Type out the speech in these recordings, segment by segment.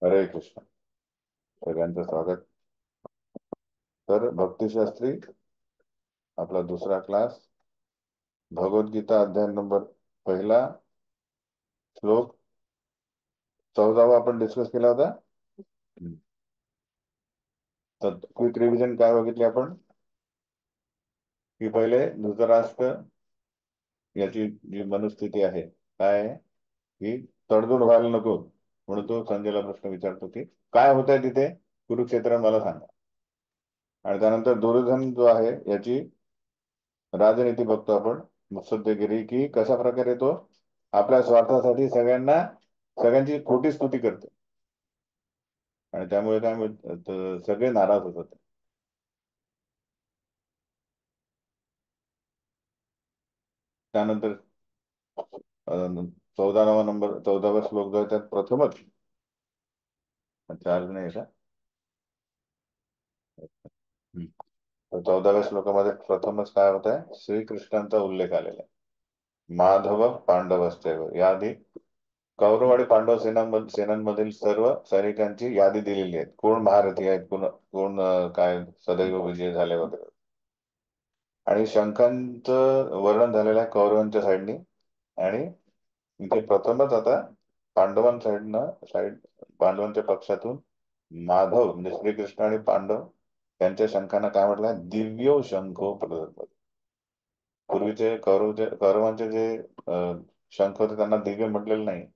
हरे कृष्ण. सगळ्यांचं स्वागत. तर भक्तिशास्त्री आपला दुसरा क्लास, भगवद्गीता अध्याय नंबर पहिला, श्लोक 14 आपण डिस्कस केला होता. हम्म. तर क्विक रिव्हिजन काय बघितले आपण, की पहिले धृतराष्ट्र याची जी मनस्थिती आहे काय आहे, की तडजोड व्हायला नको म्हणून तो संजयला प्रश्न विचारतो की काय होत आहे तिथे कुरुक्षेत्र, मला सांगा. आणि त्यानंतर दुर्योधन जो आहे याची राजनीती बघतो आपण, मुत्सद्देगिरी, की कशा प्रकारे तो आपल्या स्वार्थासाठी सगळ्यांची खोटी स्तुती करते आणि त्यामुळे काय सगळे नाराज होतात. त्यानंतर 14वा श्लोक जो आहे त्यात प्रथमच, चार्ज नाही का? हम्म. तर 14व्या श्लोकामध्ये प्रथमच काय होत आहे, श्रीकृष्णांचा उल्लेख आलेला आहे. माधव पांडवश्चैव याआधी कौरव आणि पांडव सेनांमधील सर्व सैनिकांची यादी दिलेली आहे, कोण महारथी आहेत, कोण कोण काय सदैव विजय झाले वगैरे. आणि शंखांचं वर्णन झालेलं आहे कौरवांच्या साईडनी. आणि इथे प्रथमच आता पांडवांच्या पक्षातून माधव म्हणजे श्रीकृष्ण आणि पांडव यांच्या शंखांना काय म्हटलंय, दिव्यो शंखो प्रदत्त. पूर्वीचे कौरवांचे जे शंख होते त्यांना दिव्य म्हटलेलं नाही.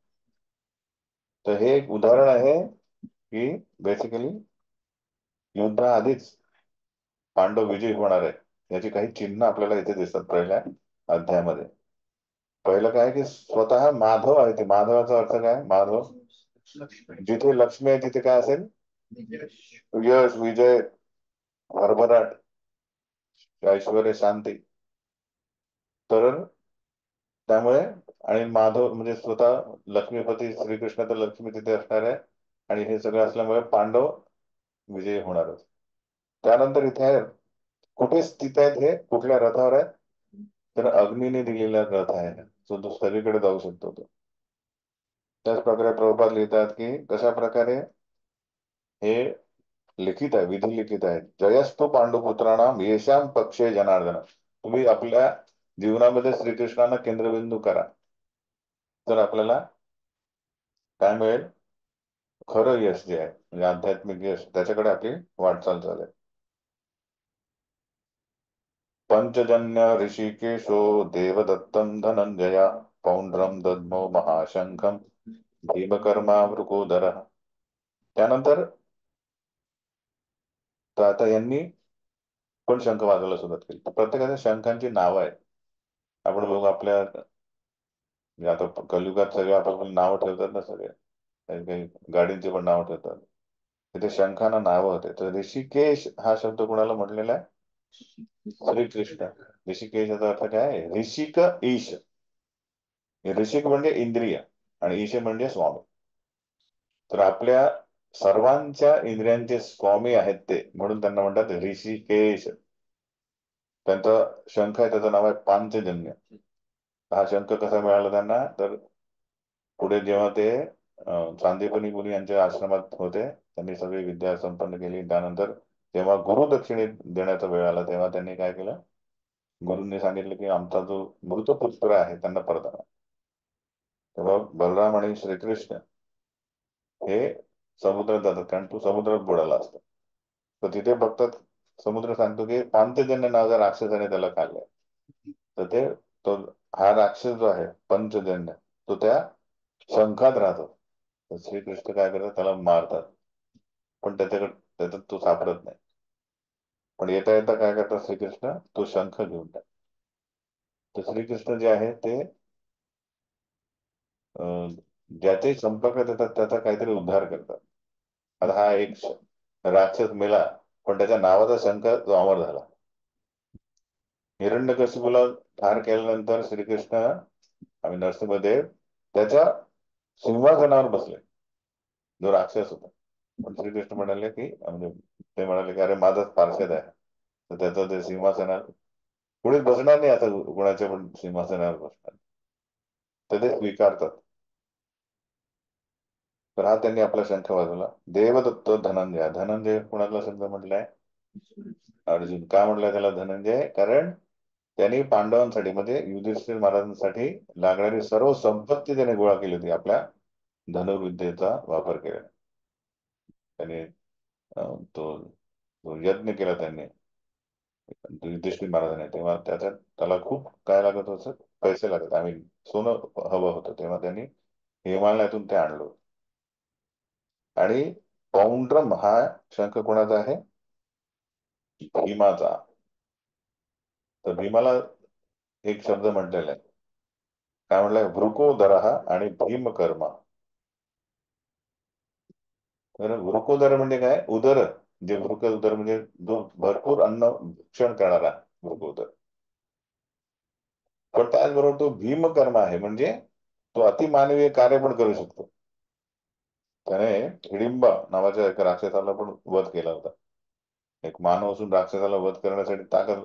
तर हे एक उदाहरण आहे की बेसिकली युद्धाआधीच पांडव विजयी होणार आहे याची काही चिन्ह आपल्याला इथे दिसतात पहिल्या अध्यायामध्ये. पहिलं काय की स्वतः माधव आहे, ते माधवाचा अर्थ काय, माधव जिथे लक्ष्मी आहे तिथे काय असेल, यश, विजय, भरभराट, ऐश्वर, शांती. तर त्यामुळे आणि माधव म्हणजे स्वतः लक्ष्मीपती श्रीकृष्ण, तर लक्ष्मी तिथे असणार आहे. आणि हे सगळं असल्यामुळे पांडव विजयी होणारच. त्यानंतर इथे आहे, कुठे स्थित आहेत, हे कुठल्या रथावर आहेत, तर अग्नीने दिलेला रथ आहे, तो सगळीकडे जाऊ शकतो तो. त्याच प्रकारे प्रभुपाद लिहितात की कशा प्रकारे हे लिखित आहे, विधी लिखित आहे. जयस्तु पांडुपुत्राणाम येशाम पक्षे जनार्दन. तुम्ही आपल्या जीवनामध्ये श्रीकृष्णांना केंद्रबिंदू करा, तर आपल्याला काय मिळेल, खरं यश जे आहे म्हणजे आध्यात्मिक यश, त्याच्याकडे आपली वाटचाल चालेल. पंचजन्य ऋषिकेशो देवदत्तं धनंजया पौंड्रम दद्मो महाशंखम भीमकर्मा वृकोदरः. त्यानंतर तर आता यांनी पण शंख वाजवायला सुरुवात केली. तर प्रत्येकाच्या शंखांची नावं आहेत. आपण बघू आपल्या म्हणजे आता कलियुगात सगळे आपापली नावं ठेवतात ना, सगळे काही काही गाडींची पण नावं ठेवतात. तिथे शंखांना नावं होते. तर ऋषिकेश हा शब्द कोणाला म्हटलेला आहे, श्रीकृष्ण. ऋषिकेश याचा अर्थ काय आहे, ऋषिक ईश. ऋषिक म्हणजे इंद्रिय आणि ईश म्हणजे स्वामी. तर आपल्या सर्वांच्या इंद्रियांचे स्वामी आहेत ते, म्हणून त्यांना म्हणतात ऋषिकेश. त्यांचा शंख आहे, त्याचं नाव आहे पांचजन्य. हा शंख कसा मिळाला त्यांना, तर पुढे जेव्हा ते चांदीपनी मुनी यांच्या आश्रमात होते, त्यांनी सगळी विद्या संपन्न केली. त्यानंतर जेव्हा गुरुदक्षिणे देण्याचा वेळ आला तेव्हा त्यांनी काय केलं, गुरूंनी सांगितलं की आमचा जो मृत पुत्र आहे त्यांना परत आणा. तेव्हा बलराम आणि श्रीकृष्ण हे समुद्रात जातात, कारण तो समुद्रात बुडाला असतो. तर तिथे बघतात, समुद्र सांगतो की पांचजन्य नावाचा राक्षसाने त्याला खाल्लंय. तर ते तो हा राक्षस जो आहे पंचजन्य, तो त्या शंखात राहतो. तर श्रीकृष्ण काय करतात, त्याला मारतात. पण त्याच्यात तो सापडत नाही. पण येता येता काय करतात श्रीकृष्ण, तो शंख घेऊन टाक. तर श्रीकृष्ण जे आहे ते अं, ज्याचे संपर्कात येतात त्याचा काहीतरी उद्धार करतात. आता हा एक राक्षस मेला, पण त्याच्या नावाचा शंख जो अमर झाला. हिरण्यकशिपूला ठार केल्यानंतर श्रीकृष्ण आणि नरसिंहदेव त्याच्या सिंहासनावर बसले, जो राक्षस होता. पण श्रीकृष्ण म्हणाले की म्हणजे ते म्हणाले की अरे माझाच पार्षद आहे, तर त्याचं ते सिंहासनावर पुढे बसणार नाही, आता कोणाच्या पण सिंहासनावर बसणार. तर ते स्वीकारतात. तर हा त्यांनी आपला शंख वाजवला. देवदत्त धनंजय, धनंजय कोणाला शब्द म्हटलाय? अर्जुन. का म्हटलंय त्याला धनंजय? कारण त्यांनी पांडवांसाठी म्हणजे युधिष्ठिर महाराजांसाठी लागणारी सर्व संपत्ती त्याने गोळा केली होती. आपल्या धनुर्विद्येचा वापर केला त्याने. तो तो यज्ञ केला त्यांनी युधिष्ठिर महाराजांनी. तेव्हा त्याच्यात त्याला खूप काय लागत होतं? पैसे लागत, आय मीन सोनं हवं होतं. तेव्हा त्यांनी हिमालयातून ते आणलं. आणि पौंड्रम हा शंख कोणाचा आहे? भीमाचा. तर भीमाला एक शब्द म्हटलेला आहे. काय म्हटलंय? वृकोदर आणि भीमकर्मा. तर वृकोदर म्हणजे काय? उदर. जे वृक उदर म्हणजे जो भरपूर अन्न भक्षण करणारा वृकोदर. पण त्याचबरोबर तो भीमकर्मा आहे, म्हणजे तो अतिमानवीय कार्य पण करू शकतो. त्याने हिडिंबा नावाच्या एका राक्षसाला पण वध केला होता. एक मानव असून राक्षसाला वध करण्यासाठी ताकद,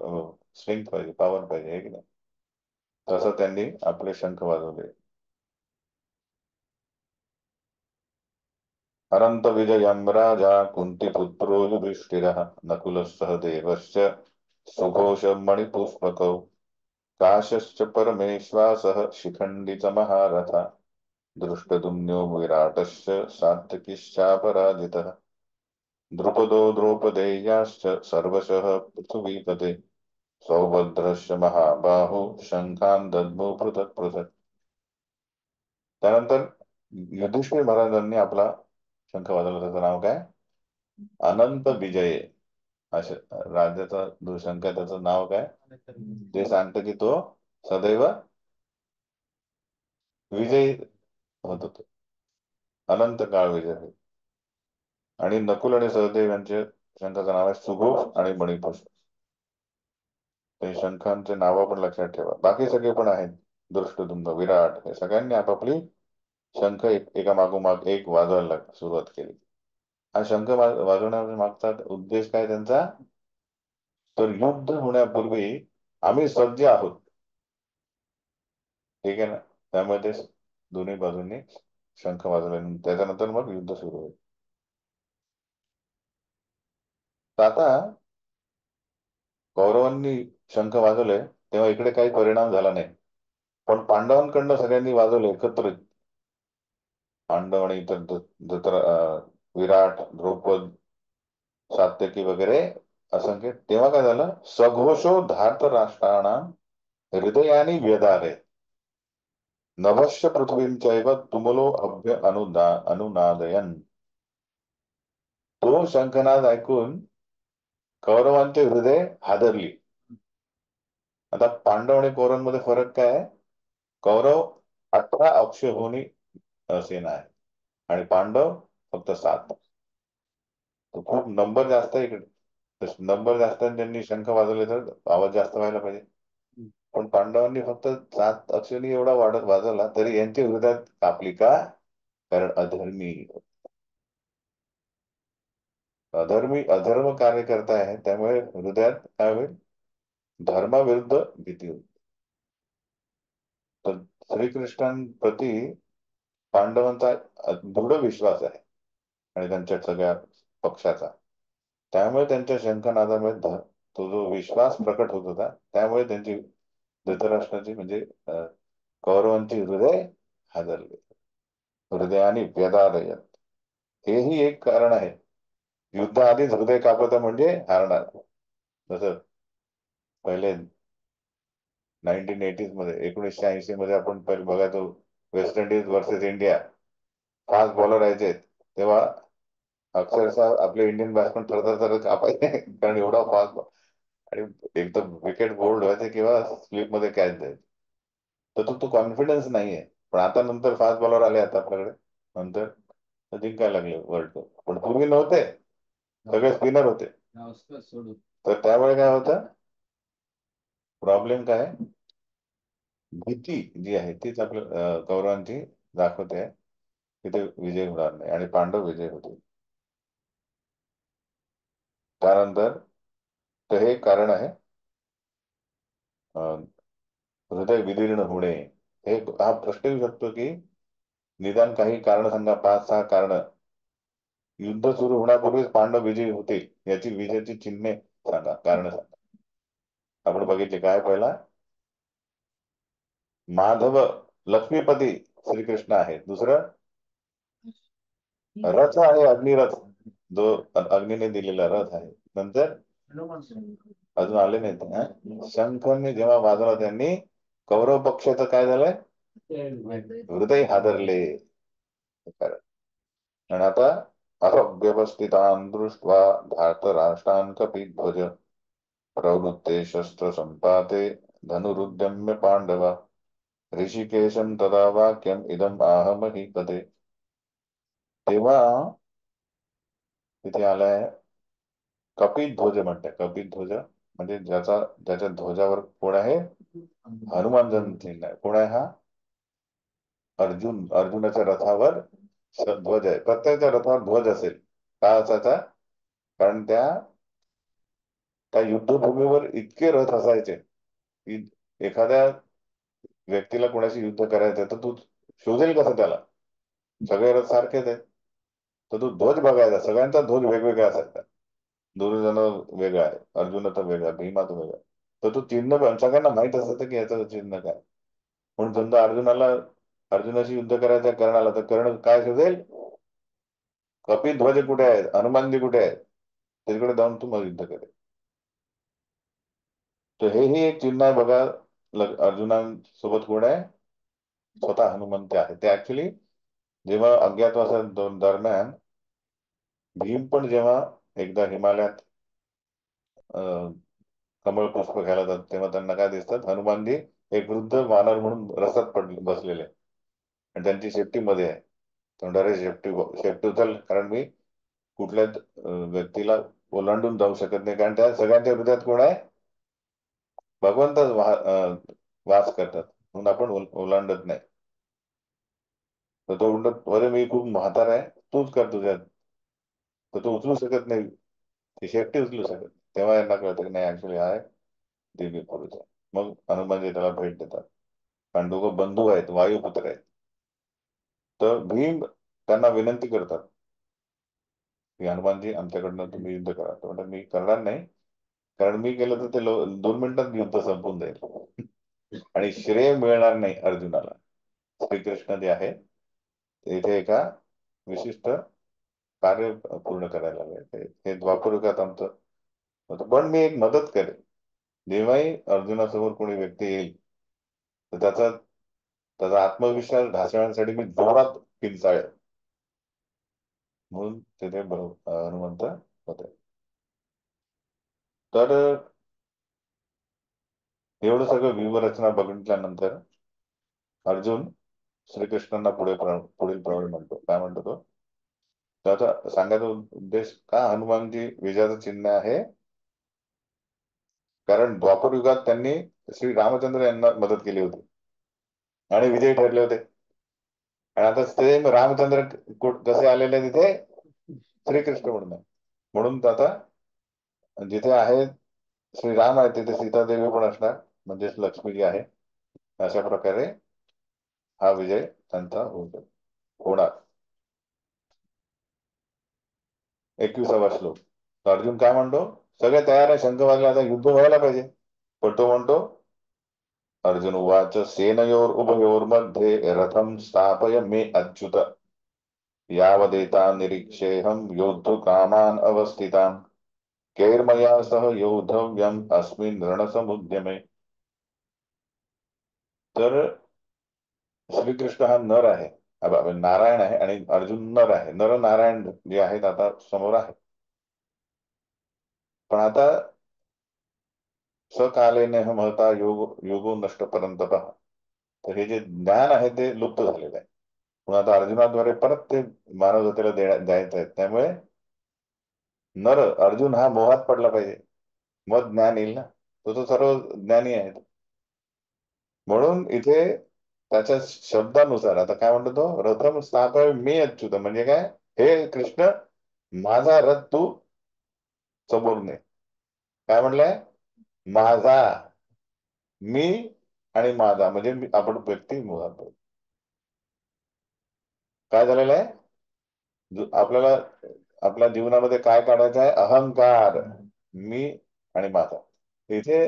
स्ट्रेंथ पाहिजे, पॉवर पाहिजे, आहे की नाही? तसं त्यांनी आपले शंख वाजवले. अनंत विजयं राजा कुंतीपुत्रो युधिष्ठिरः नकुलः देवश्च सुघोषमणिपुष्पकौ काशश्च परमेश्वासः शिखण्डी च महारथ दृष्टद्युम्नो विराटश्च सात्यकिश्चापराजितः द्रुपदो द्रौपदेयाश्च सर्वशः पृथ्वीपते सौभद्रश्च महाबाहु शंखान दद्मो पृथक पृथक. त्यानंतर युधिष्ठिर महाराजांनी आपला शंख वाजवला. त्याचं नाव काय? अनंत विजय. असे राजाचा जो शंख आहे त्याचं नाव काय? ते सांगतं की तो सदैव विजयी होत होतो, अनंत काळ विजय होईल. आणि नकुल आणि सहदेव यांचे शंखाचं नाव आहे सुघोष आणि मणिपुष्प. ते शंखांचे नाव पण लक्षात ठेवा. बाकी सगळे पण आहेत, दृष्टद्युम्न, विराट, हे सगळ्यांनी आपापली शंख एका मागोमाग एक वाजवायला सुरुवात केली. हा शंख वाजवण्याचा मागचा उद्देश काय त्यांचा? तर युद्ध होण्यापूर्वी आम्ही सज्ज आहोत, ठीक आहे ना? त्यामुळे ते दोन्ही बाजूंनी शंख वाजवले. त्याच्यानंतर मग युद्ध सुरू होईल. तर आता कौरवांनी शंख वाजवले तेव्हा इकडे काही परिणाम झाला नाही. पण पांडवांकडनं सगळ्यांनी वाजवले एकत्र. पांडव आणि इतर विराट, द्रौपद, सात्यकी वगैरे असंख्य. तेव्हा काय झालं? सघोषो धार्त राष्ट्राणां हृदयानी व्यदारे नभश्य पृथ्वीं चैव तुमलो अभ्य अनुनादयन. तो शंखनाद ऐकून कौरवांचे हृदय हादरली. आता पांडव आणि कौरवांमध्ये फरक काय आहे? कौरव 18 अक्षौहिणी सेना आहे आणि पांडव फक्त 7. तर खूप नंबर जास्त आहे इकडे. नंबर जास्त आहे, त्यांनी शंख वाजवले तर आवाज जास्त व्हायला पाहिजे. पण पांडवांनी फक्त 7 अक्षरी एवढा वाढत वाजवला तरी यांची हृदयात कापली. का? कारण अधर्म कार्य करताय, त्यामुळे हृदयात काय होईल? धर्माविरुद्ध भीती होईल. तर श्रीकृष्णांप्रती पांडवांचा दृढ विश्वास आहे आणि त्यांच्या सगळ्या पक्षाचा. त्यामुळे त्यांच्या शंखनादामुळे तो जो विश्वास प्रकट होत होता, त्यामुळे त्यांची धृतराष्ट्राची म्हणजे कौरवांची हृदय हादरले. हृदयाने व्यदारयत, हेही एक कारण आहे. युद्ध आधीच हृदय कापत म्हणजे हारणार. जसं पहिले 1980s मध्ये, 1980 मध्ये आपण पहिले बघायचो West Indies versus India, fast bowler यायचे तेव्हा अक्षरशः आपले इंडियन बॅट्समन थरथर थर कापायचे कारण एवढा फास्ट. आणि एकदम विकेट बोल्ड व्हायचे किंवा स्लिप मध्ये कॅच द्यायचे. तर तो कॉन्फिडन्स नाहीये. पण आता नंतर फास्ट बॉलर आले आता आपल्याकडे, नंतर जिंकायला लागले वर्ल्ड कप. पण पूर्वी नव्हते, सगळे स्पिनर होते. तर त्यामुळे काय होतं? प्रॉब्लेम काय? भीती जी आहे तीच आपल्या कौरवांची दाखवते आहे की ते विजय होणार नाही आणि पांडव विजय होते. त्यानंतर तर हे कारण आहे अं, हृदय विदीर्ण होणे. हे हा प्रश्न येऊ शकतो की निदान काही कारण सांगा, 5-6 कारण. युद्ध सुरू होण्यापूर्वीच पांडव विजयी होतील याची विजयाची चिन्हे सांगा, कारण सांगा. आपण बघितले काय? पहिला, माधव लक्ष्मीपती श्रीकृष्ण आहे. दुसरं, रथ आहे अग्निरथ, जो अग्नीने दिलेला रथ आहे. नंतर अजून आले नाहीत. शंखने जेव्हा वाजवला त्यांनी कौरव पक्षाचं काय झालंय? हृदय हादरले. आणि आता अव्यवस्थितान् दृष्ट्वा धार्तराष्ट्रान् कपिध्वज प्रवृत्ते शस्त्र संपाते धनुरुद्यम्य पांडवा ऋषिकेशं तदा वाक्यम इदम आहमहि कथे. तेव्हा तिथे आलाय कपिध्वज, म्हणतात कपिध्वज म्हणजे ज्याच्या ध्वजावर कोण आहे? हनुमान चिन्ह आहे. कोण आहे हा? अर्जुन. अर्जुनाच्या रथावर ध्वज आहे. प्रत्येकाच्या रथावर ध्वज असेल. का असायचा? कारण त्या त्या युद्धभूमीवर इतके रथ असायचे की एखाद्या व्यक्तीला कोणाशी युद्ध करायचं तर तू शोधेल कसं त्याला? सगळे रथ सारखेच आहेत. तर तू ध्वज बघायचा, सगळ्यांचा ध्वज वेगवेगळा असायचा. दुर्योधन वेगळा आहे, अर्जुनाचा वेगळा, भीमाचा वेगळा. तर तो चिन्ह पण सगळ्यांना माहित असायचं की याचं चिन्ह काय. म्हणून समजा अर्जुनाशी युद्ध करायचं कर्णाला, तर कर्ण काय शोधेल? कपिध्वज कुठे आहेत, हनुमानजी कुठे आहेत, तिकडे जाऊन तू मग युद्ध करेल. तर हेही एक चिन्ह आहे बघा. अर्जुनासोबत कोण आहे? स्वतः हनुमंत आहे. ते ऍक्च्युली जेव्हा अज्ञातवासा दरम्यान भीम पण जेव्हा एकदा हिमालयात कमळ पुष्प घ्यायला जातात, तेव्हा त्यांना काय दिसतात? हनुमानजी एक वृद्ध वानर म्हणून रसात पडले बसलेले आणि त्यांची सेफ्टी मध्ये आहे. तोंडारे सेफ्टी सेफ्टी उचल, कारण मी कुठल्याच व्यक्तीला ओलांडून जाऊ शकत नाही, कारण त्या सगळ्यांच्या हृदयात कोण आहे? भगवंतच वास करतात, म्हणून आपण ओलांडत नाही. तर तो म्हणतो, अरे मी खूप म्हातारा आहे, तूच कर तुझ्यात. तर तो उचलू शकत नाही, ती शेपटी उचलू शकत नाही. तेव्हा यांना कळतं की नाही, ऍक्च्युली हा दिव्य पुरुष आहे. मग हनुमानजी त्याला भेट देतात, कारण दोघं बंधू आहेत, वायुपुत्र आहेत. तर भीम त्यांना विनंती करतात की हनुमानजी आमच्याकडनं तुम्ही युद्ध करा. तर म्हणतात मी करणार नाही, कारण मी केलं तर ते 2 मिनिटात युद्ध संपून जाईल आणि श्रेय मिळणार नाही अर्जुनाला. श्रीकृष्ण जे आहे ते इथे एका विशिष्ट कार्य पूर्ण करायला लागले. हे द्वापरयुगात आमचं होतं. पण मी एक मदत करेन, जेव्हाही अर्जुनासमोर कोणी व्यक्ती येईल तर त्याचा त्याचा आत्मविश्वास ढासळण्यासाठी मी जोरात किंचाळेन. म्हणून तिथे हनुमंत होते. तर एवढं सगळं व्यूहरचना बघितल्यानंतर अर्जुन श्रीकृष्णांना पुढील प्रमाणे म्हणतो. काय म्हणतो तो? त्याचा सांगायचा उद्देश का हनुमानजी विजयाचं चिन्ह आहे? कारण द्वापर युगात त्यांनी श्री रामचंद्र यांना मदत केली होती आणि विजयी ठरले होते. आणि आता सेम रामचंद्र कसे आलेले तिथे? श्रीकृष्ण म्हणून आहे. म्हणून आता जिथे आहे श्रीराम आहे तिथे सीतादेवी पण असणार, म्हणजेच लक्ष्मी जी आहे. अशा प्रकारे हा विजय त्यांचा होणार. 21वा श्लोक. तर अर्जुन काय म्हणतो? सगळे तयार आहे, शंख वाजले, आता युद्ध व्हायला पाहिजे. पण तो म्हणतो, अर्जुन उवाच सेनयोर उभयोर्मध्ये रथम स्थापय मे अच्युत यावदेता निरीक्षेहम योद्धु कामान अवस्थितान कैर्मया सह योद्धव्यम अस्मिन रणसमुद्यमे. तर श्रीकृष्ण हा नर आहे, नारायण आहे, आणि अर्जुन नर आहे. नर नारायण जे आहेत आता समोर आहे. पण आता सकालेने महता योगो नष्ट परंतप. तर हे जे ज्ञान आहे ते लुप्त झालेलं आहे. पण आता अर्जुनाद्वारे परत ते मानव जातीला द्यायचं आहे. त्यामुळे नर अर्जुन हा मोहात पडला पाहिजे, मग ज्ञान येईल ना. तो सर्व ज्ञानी आहे. म्हणून इथे त्याच्या शब्दानुसार आता काय म्हणतो तो? रथम स्थापय मी अच्युत, म्हणजे काय? हे कृष्ण, माझा रथ तू समोर ने. काय म्हणलंय? माझा, मी आणि माझा, म्हणजे आपण व्यक्ती मुळात. काय झालेलं आहे? आपल्याला आपल्या जीवनामध्ये काय काढायचं आहे? अहंकार, मी आणि माझा. इथे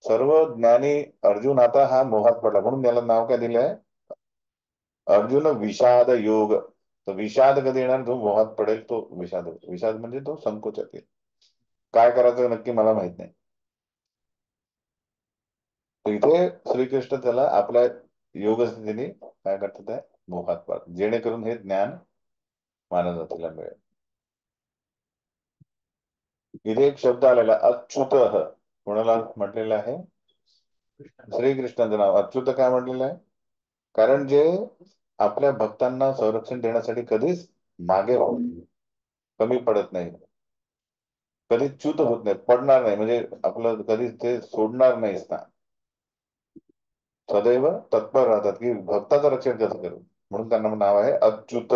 सर्व ज्ञानी अर्जुन आता हा मोहात पडला, म्हणून त्याला नाव काय दिलंय? अर्जुन विषाद योग. तर विषाद कधी येणार? जो मोहात पडेल तो विषाद. विषाद म्हणजे तो संकोचात येईल. काय करायचं नक्की मला माहित नाही. तर इथे श्रीकृष्ण त्याला आपल्या योग स्थितीने काय करतात आहे? मोहात पाड, जेणेकरून हे ज्ञान मानव जातीला मिळेल. इथे एक शब्द आलेला अच्युत, कोणाला म्हटलेला आहे? श्रीकृष्णाचं नाव अच्युत का म्हटलेलं आहे? कारण जे आपल्या भक्तांना संरक्षण देण्यासाठी कधीच मागे होत नाही, कमी पडत नाही, कधीच च्युत होत नाही, पडणार नाही, म्हणजे आपलं कधीच ते सोडणार नाहीस ना, सदैव तत्पर राहतात की भक्ताचं रक्षण कसं करू, म्हणून त्यांना नाव आहे अच्युत.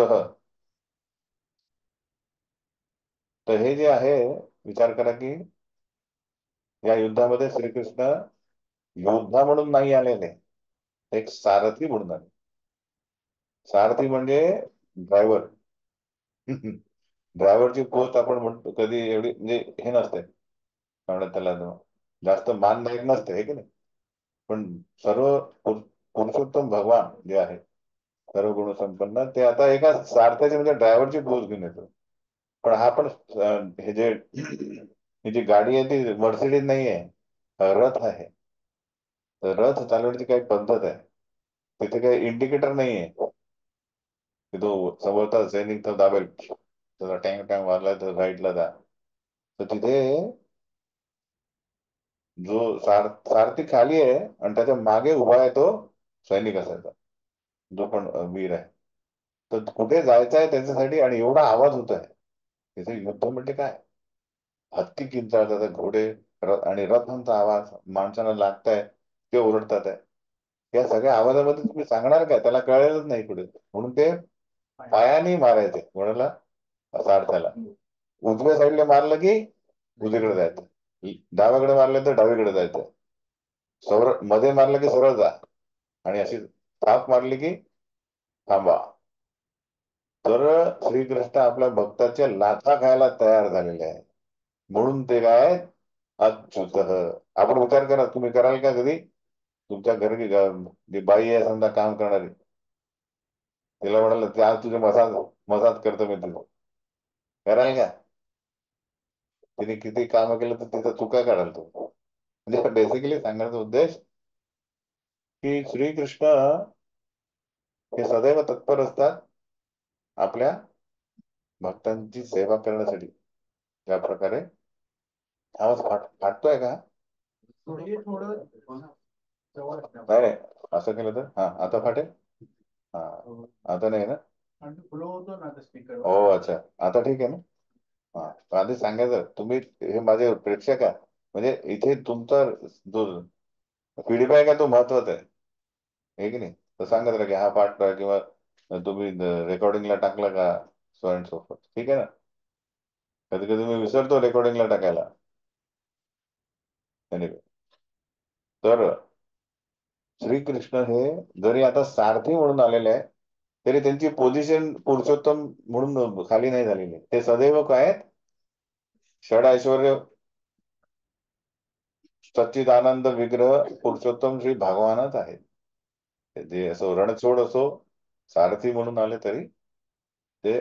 तर हे जे आहे, विचार करा की या युद्धामध्ये श्रीकृष्ण योद्धा म्हणून नाही आलेले, एक सारथी म्हणून आले. सारथी म्हणजे ड्रायव्हर. ड्रायव्हरची पोस्ट आपण म्हणतो कधी एवढी म्हणजे हे नसते, काय म्हणतात त्याला, जास्त मानदायक नसते, हे की नाही? पण सर्व पुरुषोत्तम भगवान जे आहे, सर्व गुण संपन्न, ते आता एका सारथ्याची म्हणजे ड्रायव्हरची पोस्ट घेऊन येतो. पण हा पण हे जे ही जी गाडी आहे ती मर्सिडीज नाही आहे, रथ आहे. तर रथ चालवण्याची काही पद्धत आहे. तिथे काही इंडिकेटर नाही आहे की तो समोरचा सैनिक तो दाबेल, त्याला टँग टँग मारला तर राईटला जा. तर तिथे जो सारथी खाली आहे आणि त्याच्या मागे उभा आहे तो सैनिक असायचा, जो पण वीर आहे. तर कुठे जायचं आहे त्याच्यासाठी, आणि एवढा आवाज होत आहे तिथे. युद्ध म्हणजे काय? हत्ती किंचाळतात, घोडे, आणि रथांचा आवाज, माणसांना लागताय, ते ओरडतात आहे. या सगळ्या आवाजामध्ये तुम्ही सांगणार काय? त्याला कळलेलंच नाही पुढे, म्हणून ते पायाने मारायचे कोणाला? सारथ्याला. उजव्या साईडला मारलं की उजवीकडे जायचं, डाव्याकडे मारलं तर डावीकडे जायचं, सरळ मध्ये मारलं की सरळ जा, आणि अशी थाप मारली की थांबा. तर श्रीकृष्ण आपल्या भक्ताच्या लाथा खायला तयार झालेले आहे, म्हणून ते काय? अच्युत. आपण विचार करा, तुम्ही कराल का कधी? तुमच्या घरी जी बाई आहे समजा काम करणारी, तिला म्हणाल ते आज तुझे मसाज मसाज करतो मी तुझं, कराल का? तिने किती काम केलं तर तिचा चुका काढाल तो. म्हणजे बेसिकली सांगण्याचा उद्देश की श्रीकृष्ण हे सदैव तत्पर असतात आपल्या भक्तांची सेवा करण्यासाठी. त्या प्रकारे आवाज फाटतोय का? नाही नाही, असं केलं तर हा आता फाटेल. हा, आता नाही ना? हो अच्छा, आता ठीक आहे ना? हा, तर आधी सांगायचं तुम्ही, हे माझे प्रेक्षक आहे, म्हणजे इथे तुमचा जो फीडबॅक आहे तो महत्वाचा आहे की नाही? तर सांगत राहा की हा पाठ करा, किंवा तुम्ही रेकॉर्डिंगला टाकला का, सो अँड सो फोर्थ. ठीक आहे ना? कधी कधी मी विसरतो रेकॉर्डिंगला टाकायला. Anyway, तर श्रीकृष्ण हे जरी आता सारथी म्हणून आलेले आहे, तरी त्यांची पोझिशन पुरुषोत्तम म्हणून खाली नाही झालेली आहे. ते सदैव काय आहेत? षड ऐश्वर्य, सच्चिदानंद विग्रह पुरुषोत्तम श्री भगवानच आहेत. जे असो रणछोड असो, सारथी म्हणून आले तरी ते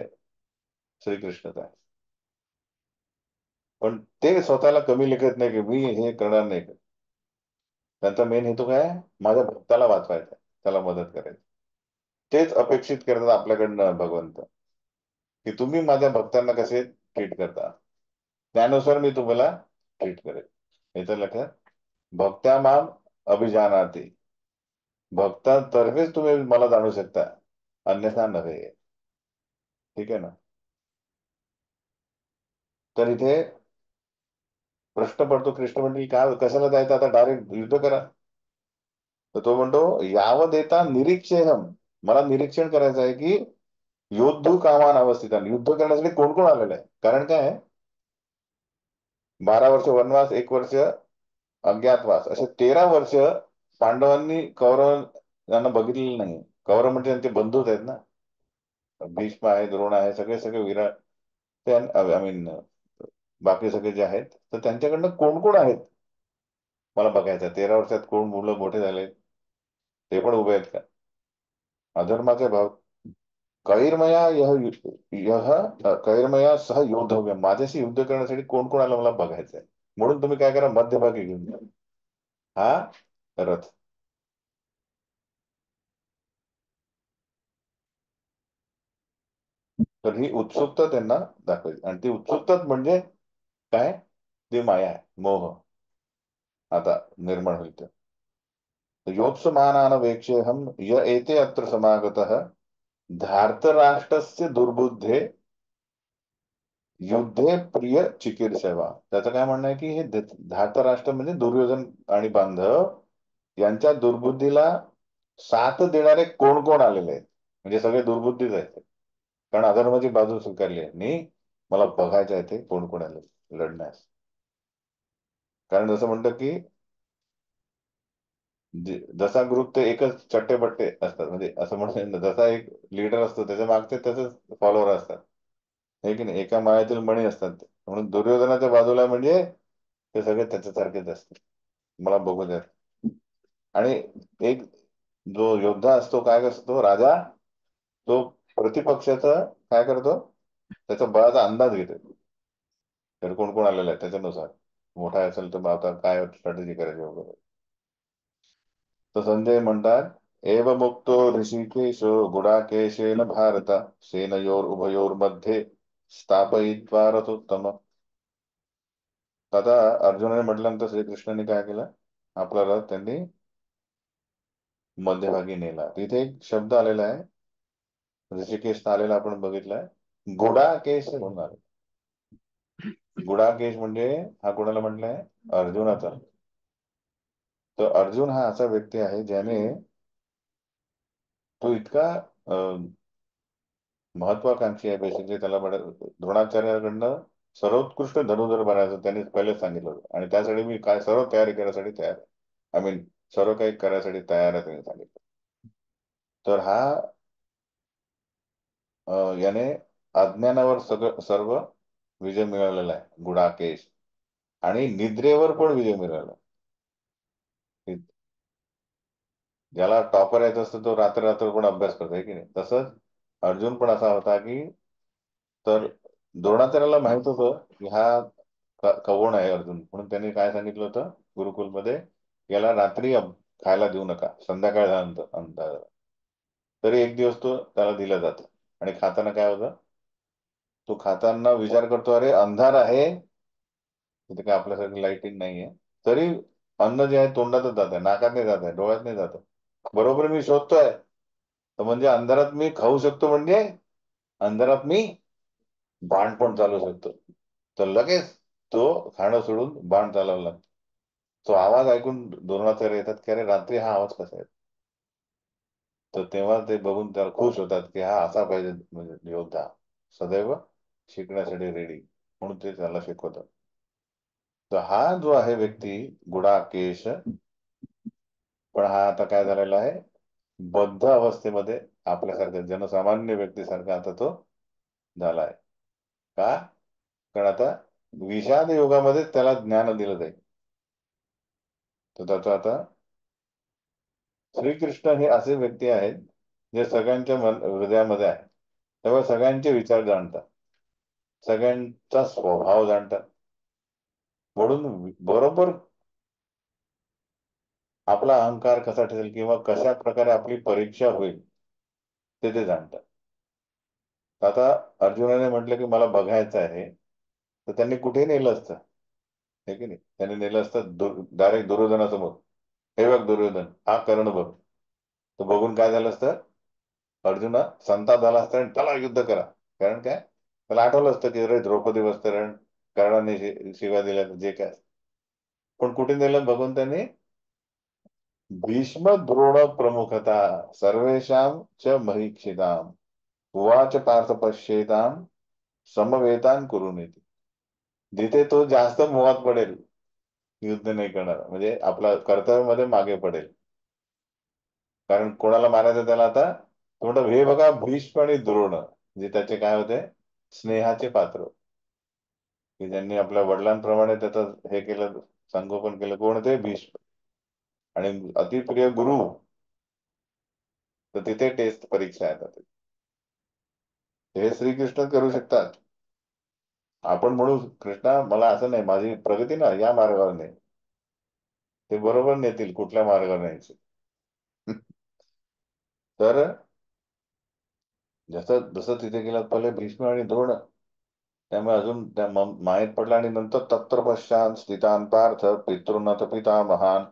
श्रीकृष्णच आहे. पण ते स्वतःला कमी लेखत नाही की मी हे करणार नाही. त्यांचा मेन हेतू काय आहे? माझ्या भक्ताला वाचवायचा, त्याला मदत करायची. तेच अपेक्षित करतात आपल्याकडनं भगवंत, की तुम्ही माझ्या भक्तांना कसे ट्रीट करता, त्यानुसार मी तुम्हाला ट्रीट करेल. याचं लक्षात. भक्त्या माम अभिजानाती, भक्तांतर्फेच तुम्ही मला जाणू शकता, अन्यथा नव्हे. ठीक आहे ना? तर इथे प्रश्न पडतो, कृष्ण म्हणजे काय, कशाला जायचं आता, डायरेक्ट युद्ध करा. तर तो म्हणतो यावदेता निरीक्षेहम, मला निरीक्षण करायचं आहे की योद्धू कामान अवस्थित, युद्ध करण्यासाठी कोण कोण आलेलं आहे. कारण काय आहे, 12 वर्ष वनवास, 1 वर्ष अज्ञातवास, असे 13 वर्ष पांडवांनी कौरव यांना बघितलेलं नाही. कौरव म्हणजे त्यांचे बंधूच आहेत ना. भीष्म आहे, द्रोण आहे, सगळे सगळे विराट, ते आय मीन बाकी सगळे जे आहेत, तर त्यांच्याकडनं कोण कोण आहेत मला बघायचं. 13 वर्षात कोण मुलं मोठे झाले ते पण उभे आहेत का? अधर्माचे भाव. कैर्मया यह कैर्मया सह योद्धव्य, माझ्याशी युद्ध करण्यासाठी कोण कोण आलं मला बघायचंय. म्हणून तुम्ही काय करा, मध्यभागी घेऊन जा हा रथ. तर ही उत्सुकता त्यांना दाखवायची, आणि ती उत्सुकता म्हणजे काय? ती माया आहे, मोह आता निर्माण होईल ते. योत्समानानवेक्षेऽहं य एते अत्र समागतः धार्तराष्ट्रस्य दुर्बुद्धे युद्धे प्रिय चिकीर्षवा. त्याचं काय म्हणणं आहे की हे धार्तराष्ट्र म्हणजे दुर्योधन आणि बांधव यांच्या दुर्बुद्धीला साथ देणारे कोण कोण आलेले आहेत. म्हणजे सगळे दुर्बुद्धीच आहेत, कारण अधर्माची बाजू स्वीकारली आहे. आणि मला बघायचं आहे ते कोण कोण आले लढण्यास. कारण जसं म्हणतं की जसा ग्रुप ते एकच चट्टेबट्टे असतात, म्हणजे असं म्हणतात ना, जसा एक लीडर असतो त्याच्या मागचे त्याचे फॉलोअर असतात, हे की नाही, एका माळ्यातील मणी असतात ते. म्हणून दुर्योधनाच्या बाजूला म्हणजे ते सगळे त्याच्यासारखेच असतात. मला बघू द्या. आणि एक जो योद्धा असतो काय असतो राजा, तो प्रतिपक्षाचा काय करतो, त्याच्या बळाचा अंदाज घेतो. तर कोण कोण आलेला आहे त्याच्यानुसार, मोठा असेल तर मग आता काय स्ट्रॅटेजी करायची वगैरे. तर संजय म्हणतात, एव मुक्तो ऋषिकेशो गुडाकेशेन भारत सेनयोर उभयोर मध्ये स्थापयित्वा रथोत्तम. आता अर्जुनाने म्हटल्यानंतर श्रीकृष्णाने काय केलं, आपला रथ त्यांनी मध्यभागी नेला. तिथे एक शब्द आलेला आहे, ऋषिकेश आलेला आपण बघितलाय, गुडाकेश म्हणून आले. गुडाकेश म्हणजे हा कोणाला म्हटलंय, अर्जुनाचा. तर अर्जुन हा असा व्यक्ती आहे ज्याने, तो इतका महत्वाकांक्षी आहे बेसिकली. त्याला द्रोणाचार्याकडनं सर्वोत्कृष्ट धनुर्धर बनायचं त्यांनी पहिलेच सांगितलं होतं, आणि त्यासाठी मी काय सर्व तयारी करण्यासाठी तयार आहे, आय मीन सर्व काही करायसाठी तयार आहे त्यांनी सांगितलं. तर हा याने अज्ञानावर सगळं सर्व विजय मिळवलेला आहे गुडाकेश, आणि निद्रेवर पण विजय मिळवला. ज्याला टॉपर यायचं असतं तो रात्र रात्र पण अभ्यास करतो, आहे की नाही. तसंच अर्जुन पण असा होता की, तर द्रोणाचार्याला माहित होतं की हा कवण आहे अर्जुन, म्हणून त्यांनी काय सांगितलं होतं गुरुकुलमध्ये, याला रात्री खायला देऊ नका, संध्याकाळ झाल्यानंतर अंतर. तरी एक दिवस तो त्याला दिला जातो, आणि खाताना काय होतं, तो खाताना विचार करतो, अरे अंधार आहे, तिथे काय आपल्यासारखी लाईटिंग नाहीये, तरी अन्न जे आहे तोंडातच जात आहे, नाकात नाही जात आहे, डोळ्यात नाही जात आहे. बरोबर मी शोधतोय, तर म्हणजे अंधारात मी खाऊ शकतो, म्हणजे अंधारात मी बाण पण चालू शकतो. तर लगेच तो खाणं सोडून बाण चालवला. तो आवाज ऐकून द्रोणाचार्य येतात की, अरे रात्री हा आवाज कसा आहे. तर तेव्हा ते बघून त्याला खुश होतात की हा असा पाहिजे, म्हणजे योद्धा सदैव शिकण्यासाठी रेडी, म्हणून ते त्याला शिकवतात. तर हा जो आहे व्यक्ती गुडाकेश, पण हा आता काय झालेला आहे, बद्ध अवस्थेमध्ये आपल्यासारख्या जनसामान्य व्यक्तीसारखा आता तो झाला आहे. का? कारण आता विषाद योगामध्ये त्याला ज्ञान दिलं जाईल. तर त्याचं आता, श्रीकृष्ण हे असे व्यक्ती आहेत जे सगळ्यांच्या हृदयामध्ये आहे, तेव्हा सगळ्यांचे विचार जाणतात, सगळ्यांचा स्वभाव जाणतात. म्हणून बरोबर आपला अहंकार कसा ठरेल किंवा कशा प्रकारे आपली परीक्षा होईल ते जाणतात. आता अर्जुनाने म्हटलं की मला बघायचं आहे, तर त्यांनी कुठे नेलं असतं, हे की नाही. त्यांनी नेलं असतं डायरेक्ट दुर्योधनासमोर, हे बघ दुर्योधन, हा कर्ण बघ. तर बघून काय झालं असतं, अर्जुना संताप झाला असता आणि त्याला युद्ध करा. कारण काय, त्याला आठवलं असतं की अरे द्रौपदी वस्त्रण, कर्णाने शिव्या दिल्या जे काय. पण कुठे नेलं बघून त्यांनी, भीष्म द्रोण प्रमुखता सर्वेषां च महीक्षिताम उवाच पार्थ पश्येताम समवेतान कुरुनीती. जिथे तो जास्त मोहात पडेल, युद्ध नाही करणार, म्हणजे आपला कर्तव्यामध्ये मागे पडेल. कारण कोणाला मारायचं त्याला आता, तो म्हणतो हे बघा भीष्म आणि द्रोण, जे त्याचे काय होते, स्नेहाचे पात्र, की ज्यांनी आपल्या वडिलांप्रमाणे त्याचं हे केलं, संगोपन केलं. कोण ते? भीष्म. आणि अतिप्रिय गुरु, तर तिथे टेस्ट परीक्षा येतात. हे श्रीकृष्ण करू शकतात. आपण म्हणू कृष्णा मला असं नाही, माझी प्रगती ना या मार्गावर नाही, ते बरोबर नेतील कुठल्या मार्गावर न्यायचे. तर जसं जसं तिथे गेलं पहिले भीष्म आणि द्रोण, त्यामुळे अजून त्या माहीत पडलं. आणि नंतर तत्र पश्चात स्थितान पार्थ पितृनथ पितामहान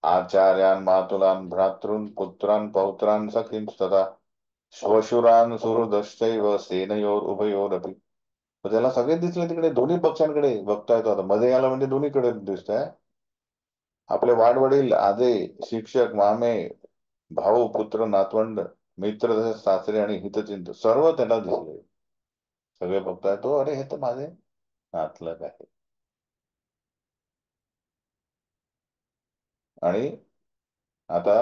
आचार्यान मातुलान भ्रातॄन पुत्रान पौत्रान सखीं तथा श्वशुरान सुहृदश्चैव सेनयोर उभयोरपि. तर त्याला सगळे दिसले तिकडे, दोन्ही पक्षांकडे बघता येतो. आता मध्ये याला म्हणजे दोन्हीकडे दिसतंय. आपले वाडवडील, आजे, शिक्षक, मामे, भाऊ, पुत्र, नातवंड, मित्र, तसेच सासरे आणि हितचिंत सर्व त्याला दिसले. सगळे बघताय तो, अरे हे तर माझे नातलग आहे. आणि आता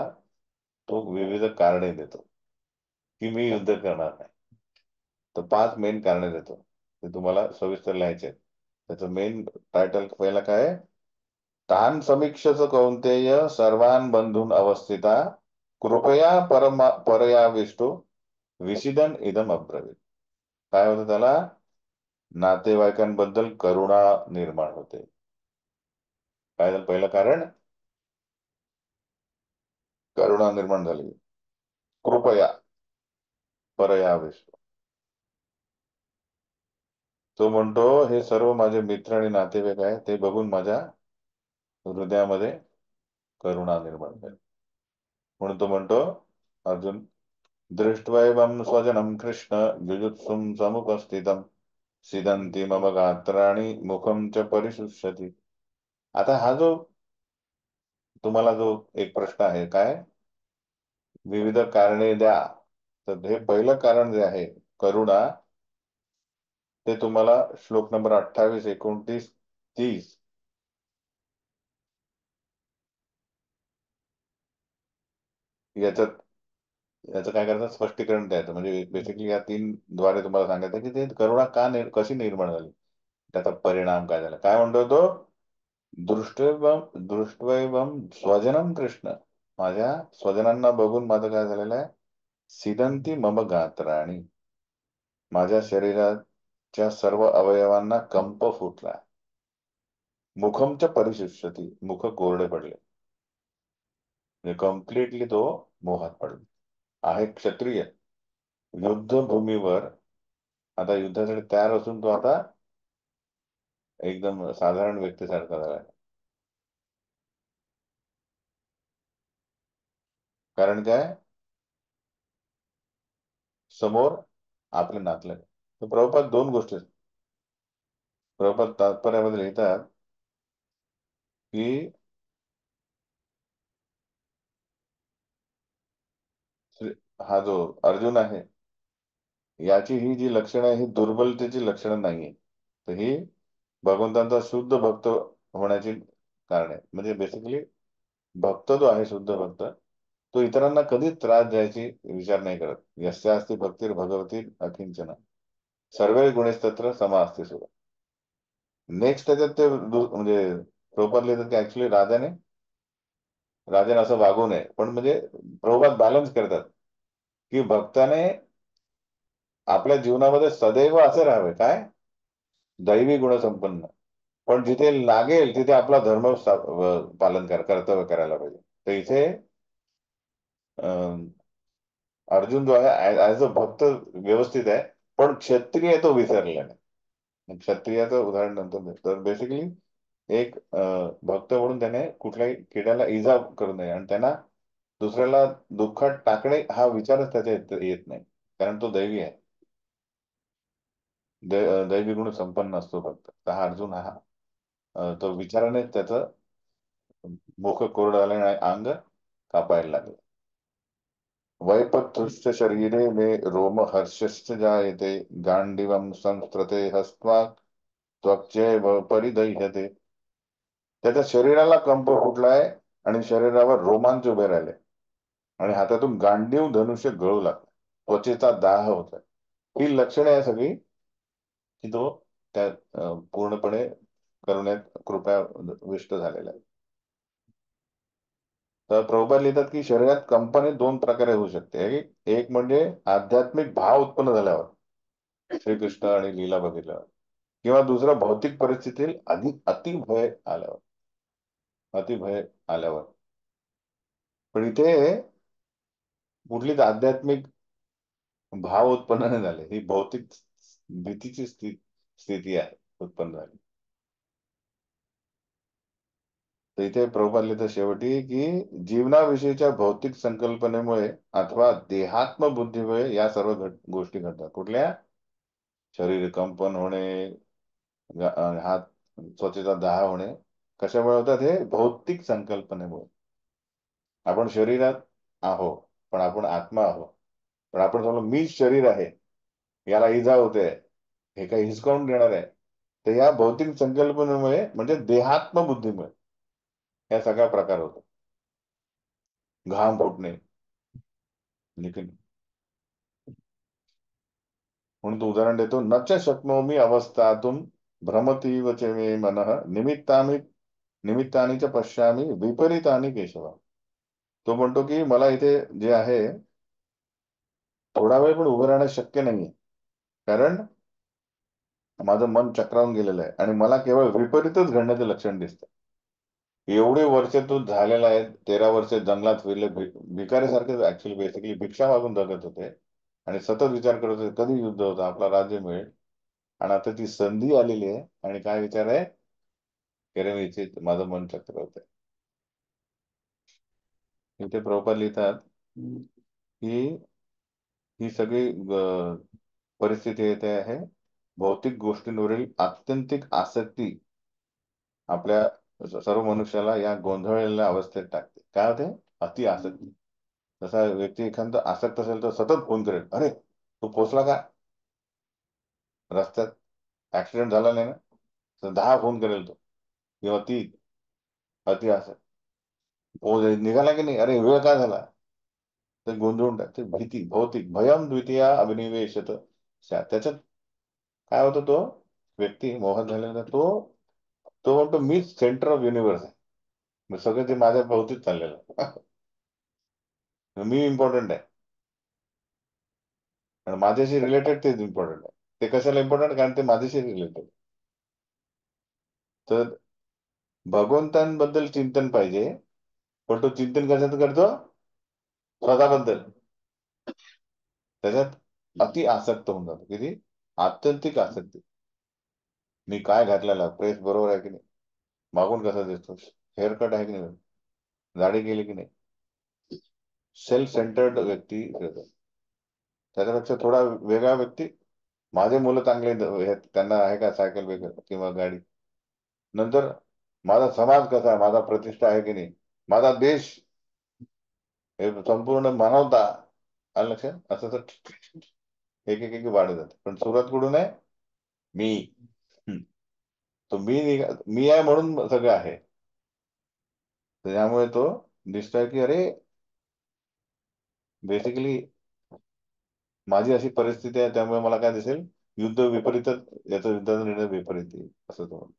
तो विविध कारणे देतो की मी युद्ध करणार नाही. तर 5 मेन कारणे देतो, ते तुम्हाला सविस्तर लिहायचे आहेत. त्याचं मेन टायटल पहिला काय आहे? तान समीक्षच कौंतेय सर्वान बंधून अवस्थिता कृपया परयाविष्टो विशिदन इदम अब्रवीत. काय होतं त्याला? नातेवाईकांबद्दल करुणा निर्माण होते. काय झालं पहिलं कारण? करुणा निर्माण झाली. कृपया परयाविष्टो, तो म्हणतो हे सर्व माझे मित्र आणि नातेवाईक आहे, ते बघून माझ्या हृदयामध्ये करुणा निर्माण झाली. म्हणून तो म्हणतो, अर्जुन, दृष्ट्वैवं स्वजनं कृष्ण युजुत्सुं समुपस्थितं सिदन्ति मम गात्राणि मुखं च परिशुष्यति. आता हा जो तुम्हाला जो एक प्रश्न आहे, काय विविध कारणे द्या, तर हे पहिलं कारण जे आहे करुणा, ते तुम्हाला श्लोक नंबर 28, 29, 30 याच्यात, याचं काय करायचं स्पष्टीकरण द्यायचं. म्हणजे बेसिकली या 3 द्वारे तुम्हाला सांगायचं की ते करुणा कशी निर्माण झाली, त्याचा परिणाम काय झाला. काय म्हणतो तो? दृष्ट्वैवम स्वजनम कृष्ण, माझ्या स्वजनांना बघून माझं काय झालेलं आहे, सिदंती मम गात्राणी, माझ्या शरीराच्या सर्व अवयवांना कंप फुटला. मुखमच्या परिशुष्यती, मुख कोरडे पडले, म्हणजे कम्प्लिटली तो मोहात पडला. आहे क्षत्रिय, युद्धभूमीवर आता युद्धासाठी तयार असून तो आता एकदम साधारण व्यक्तीसारखा झाला. कारण काय? समोर आपले नातलग. तर प्रभुपाद 2 गोष्टी आहेत. प्रभुपाद तात्पर्यामध्ये लिहितात की हा जो अर्जुन आहे, याची ही जी लक्षणं आहे, ही दुर्बलतेची लक्षणं नाहीये, तर ही भगवंतांचा शुद्ध भक्त होण्याची कारण आहे. म्हणजे बेसिकली भक्त जो आहे, शुद्ध भक्त, तो इतरांना कधीच त्रास द्यायची विचार नाही करत. यस्या अस्ति भक्तीर भगवती अकिंचन सर्व गुणस्तत्र समा असते सुद्धा. नेक्स्ट त्याच्यात ते म्हणजे प्रभुपाद लिहितात की ऍक्च्युली राजाने असं वागू नये. पण म्हणजे प्रभुपाद बॅलन्स करतात की भक्ताने आपल्या जीवनामध्ये सदैव असं राहावे, काय दैवी गुणसंपन्न, पण जिथे लागेल तिथे आपला धर्म पालन कर्तव्य करायला पाहिजे. तर इथे अं, अर्जुन जो आहे ऍज अ भक्त व्यवस्थित आहे, पण क्षत्रिय तो विसरलेला नाही. क्षत्रियाचं उदाहरण नंतर देतो. तर बेसिकली एक भक्त म्हणून त्याने कुठल्याही किड्याला इजा करू नये आणि त्यांना दुसऱ्याला दुःखात टाकणे हा विचारच त्याच्या येत नाही, कारण तो दैवी आहे. दैवी गुण संपन्न असतो भक्त. तर हा अर्जुन हा तो विचाराने त्याचं मुख कोरडं आलं आणि अंग कापायला लागलं. वैपत्युश्च शरीरे मे रोम हर्षश्च जायते गांडीवं संस्कृते हस्त्वा त्वच्चैव परिदह्यते. त्याच्या शरीराला कंप फुटलाय आणि शरीरावर रोमांच उभे राहिले आणि हातातून गांडीव धनुष्य गळू लागले. त्वचेचा दाह होत आहे, ही लक्षणे आहे सगळी की तो त्या पूर्णपणे करण्यात कृपया विष्ट झालेला आहे. तर प्रभुपाद लिहितात की शरीरात कंपन दोन प्रकारे होऊ शकते. एक म्हणजे आध्यात्मिक भाव उत्पन्न झाल्यावर, श्रीकृष्ण आणि लीला बघितल्यावर, किंवा दुसरं भौतिक परिस्थितीत अधिक अतिभय आल्यावर, अतिभय आल्यावर. पण इथे कुठलीच आध्यात्मिक भाव उत्पन्न नाही झाले, ही भौतिक भीतीची स्थिती आहे उत्पन्न झाली. तर इथे प्रभुपाद लिहितात शेवटी की जीवनाविषयीच्या भौतिक संकल्पनेमुळे अथवा देहात्म बुद्धीमुळे या सर्व गोष्टी घडतात. कुठल्या? शरीर कंपन होणे, हात त्वचेचा दाह होणे, कशामुळे होतात? हे भौतिक संकल्पनेमुळे. आपण शरीरात आहो, पण आपण आत्मा आहो. पण आपण समजलो मी शरीर आहे, याला इजा होते, हे काही हिसकावून घेणार आहे, तर या भौतिक संकल्पनेमुळे म्हणजे देहात्म बुद्धीमुळे या सगळ्या प्रकार होतो. घाम फुटणे, लेकिन म्हणून तो उदाहरण देतो, न च शक्नोमी अवस्थातून भ्रमतीव च मे मनः निमित्तानि निमित्तानी च पश्यामी विपरीतानी केशव. तो म्हणतो की मला इथे जे आहे थोडा वेळ पण उभं राहणं शक्य नाहीये, कारण माझं मन चक्रावून गेलेलं आहे आणि मला केवळ विपरीतच घडण्याचं लक्षण दिसतं. एवढे वर्ष तो झालेला आहे, 13 वर्ष जंगलात फिरले, भिकाऱ्यासारखे ऍक्च्युअली बेसिकली भिक्षा मागून जगत होते आणि सतत विचार करत होते कधी युद्ध होतं, आपला राज्य मिळेल. आणि आता ती संधी आलेली आहे आणि काय विचार आहे? केरळचे माझं मन चक्र होत आहे. इथे प्रभुपाद लिहितात की ही सगळी परिस्थिती येते आहे भौतिक गोष्टींवरील आत्यंतिक आसक्ती आपल्या सर्व मनुष्याला या गोंधळलेल्या अवस्थेत टाकते. काय होते? अति आसक्ती. जसा व्यक्ती एखादा आसक्त असेल तर सतत फोन करेल, अरे तू पोचला का रस्त्यात, ऍक्सिडेंट झाला नाही ना, तर 10 फोन करेल तो. किंवा ती अति आसक्त, पोच निघाला की नाही, अरे वेळ काय झाला, तर गोंधळून टाकते. भीती, भौतिक भयम द्वितीय अभिनिवेशत. त्याच्यात काय होतं? तो व्यक्ती मोहन झालेला, तो तो म्हणतो मीच सेंटर ऑफ युनिव्हर्स आहे, मग सगळं ते माझ्या भोवतीच चाललेलं आहे. मी इम्पॉर्टंट आहे आणि माझ्याशी रिलेटेड तेच इम्पॉर्टंट आहे. ते कशाला इम्पॉर्टंट? कारण ते माझ्याशी रिलेटेड. तर भगवंतांबद्दल चिंतन पाहिजे, पण तो चिंतन कशात करतो? स्वतःबद्दल. त्याच्यात अति आसक्त होऊन जातो. किती? आत्यंतिक आसक्ती. मी काय घातलेला, प्रेस बरोबर आहे की नाही, मागून कसा दिसतो, हेअरकट आहे की नाही, दाढी केली की नाही, सेल्फ सेंटर्ड व्यक्ती होतो. त्याच्यापेक्षा थोडा वेगळा व्यक्ती, माझे मुलं चांगले त्यांना आहे का सायकल वगैरे किंवा गाडी, नंतर माझा समाज कसा आहे, माझा प्रतिष्ठा आहे की नाही, माझा देश, हे संपूर्ण मानवता, आलं लक्षात? असं तर एक एक एक वाढत जाते. पण सुरुवात कुठून आहे? मी. हम्म. तो मी आहे म्हणून सगळं आहे. त्यामुळे तो दिसतोय की अरे बेसिकली माझी अशी परिस्थिती आहे, त्यामुळे मला काय दिसेल? युद्ध विपरीतच, याचा युद्धाचा निर्णय विपरीत येईल, असं तो.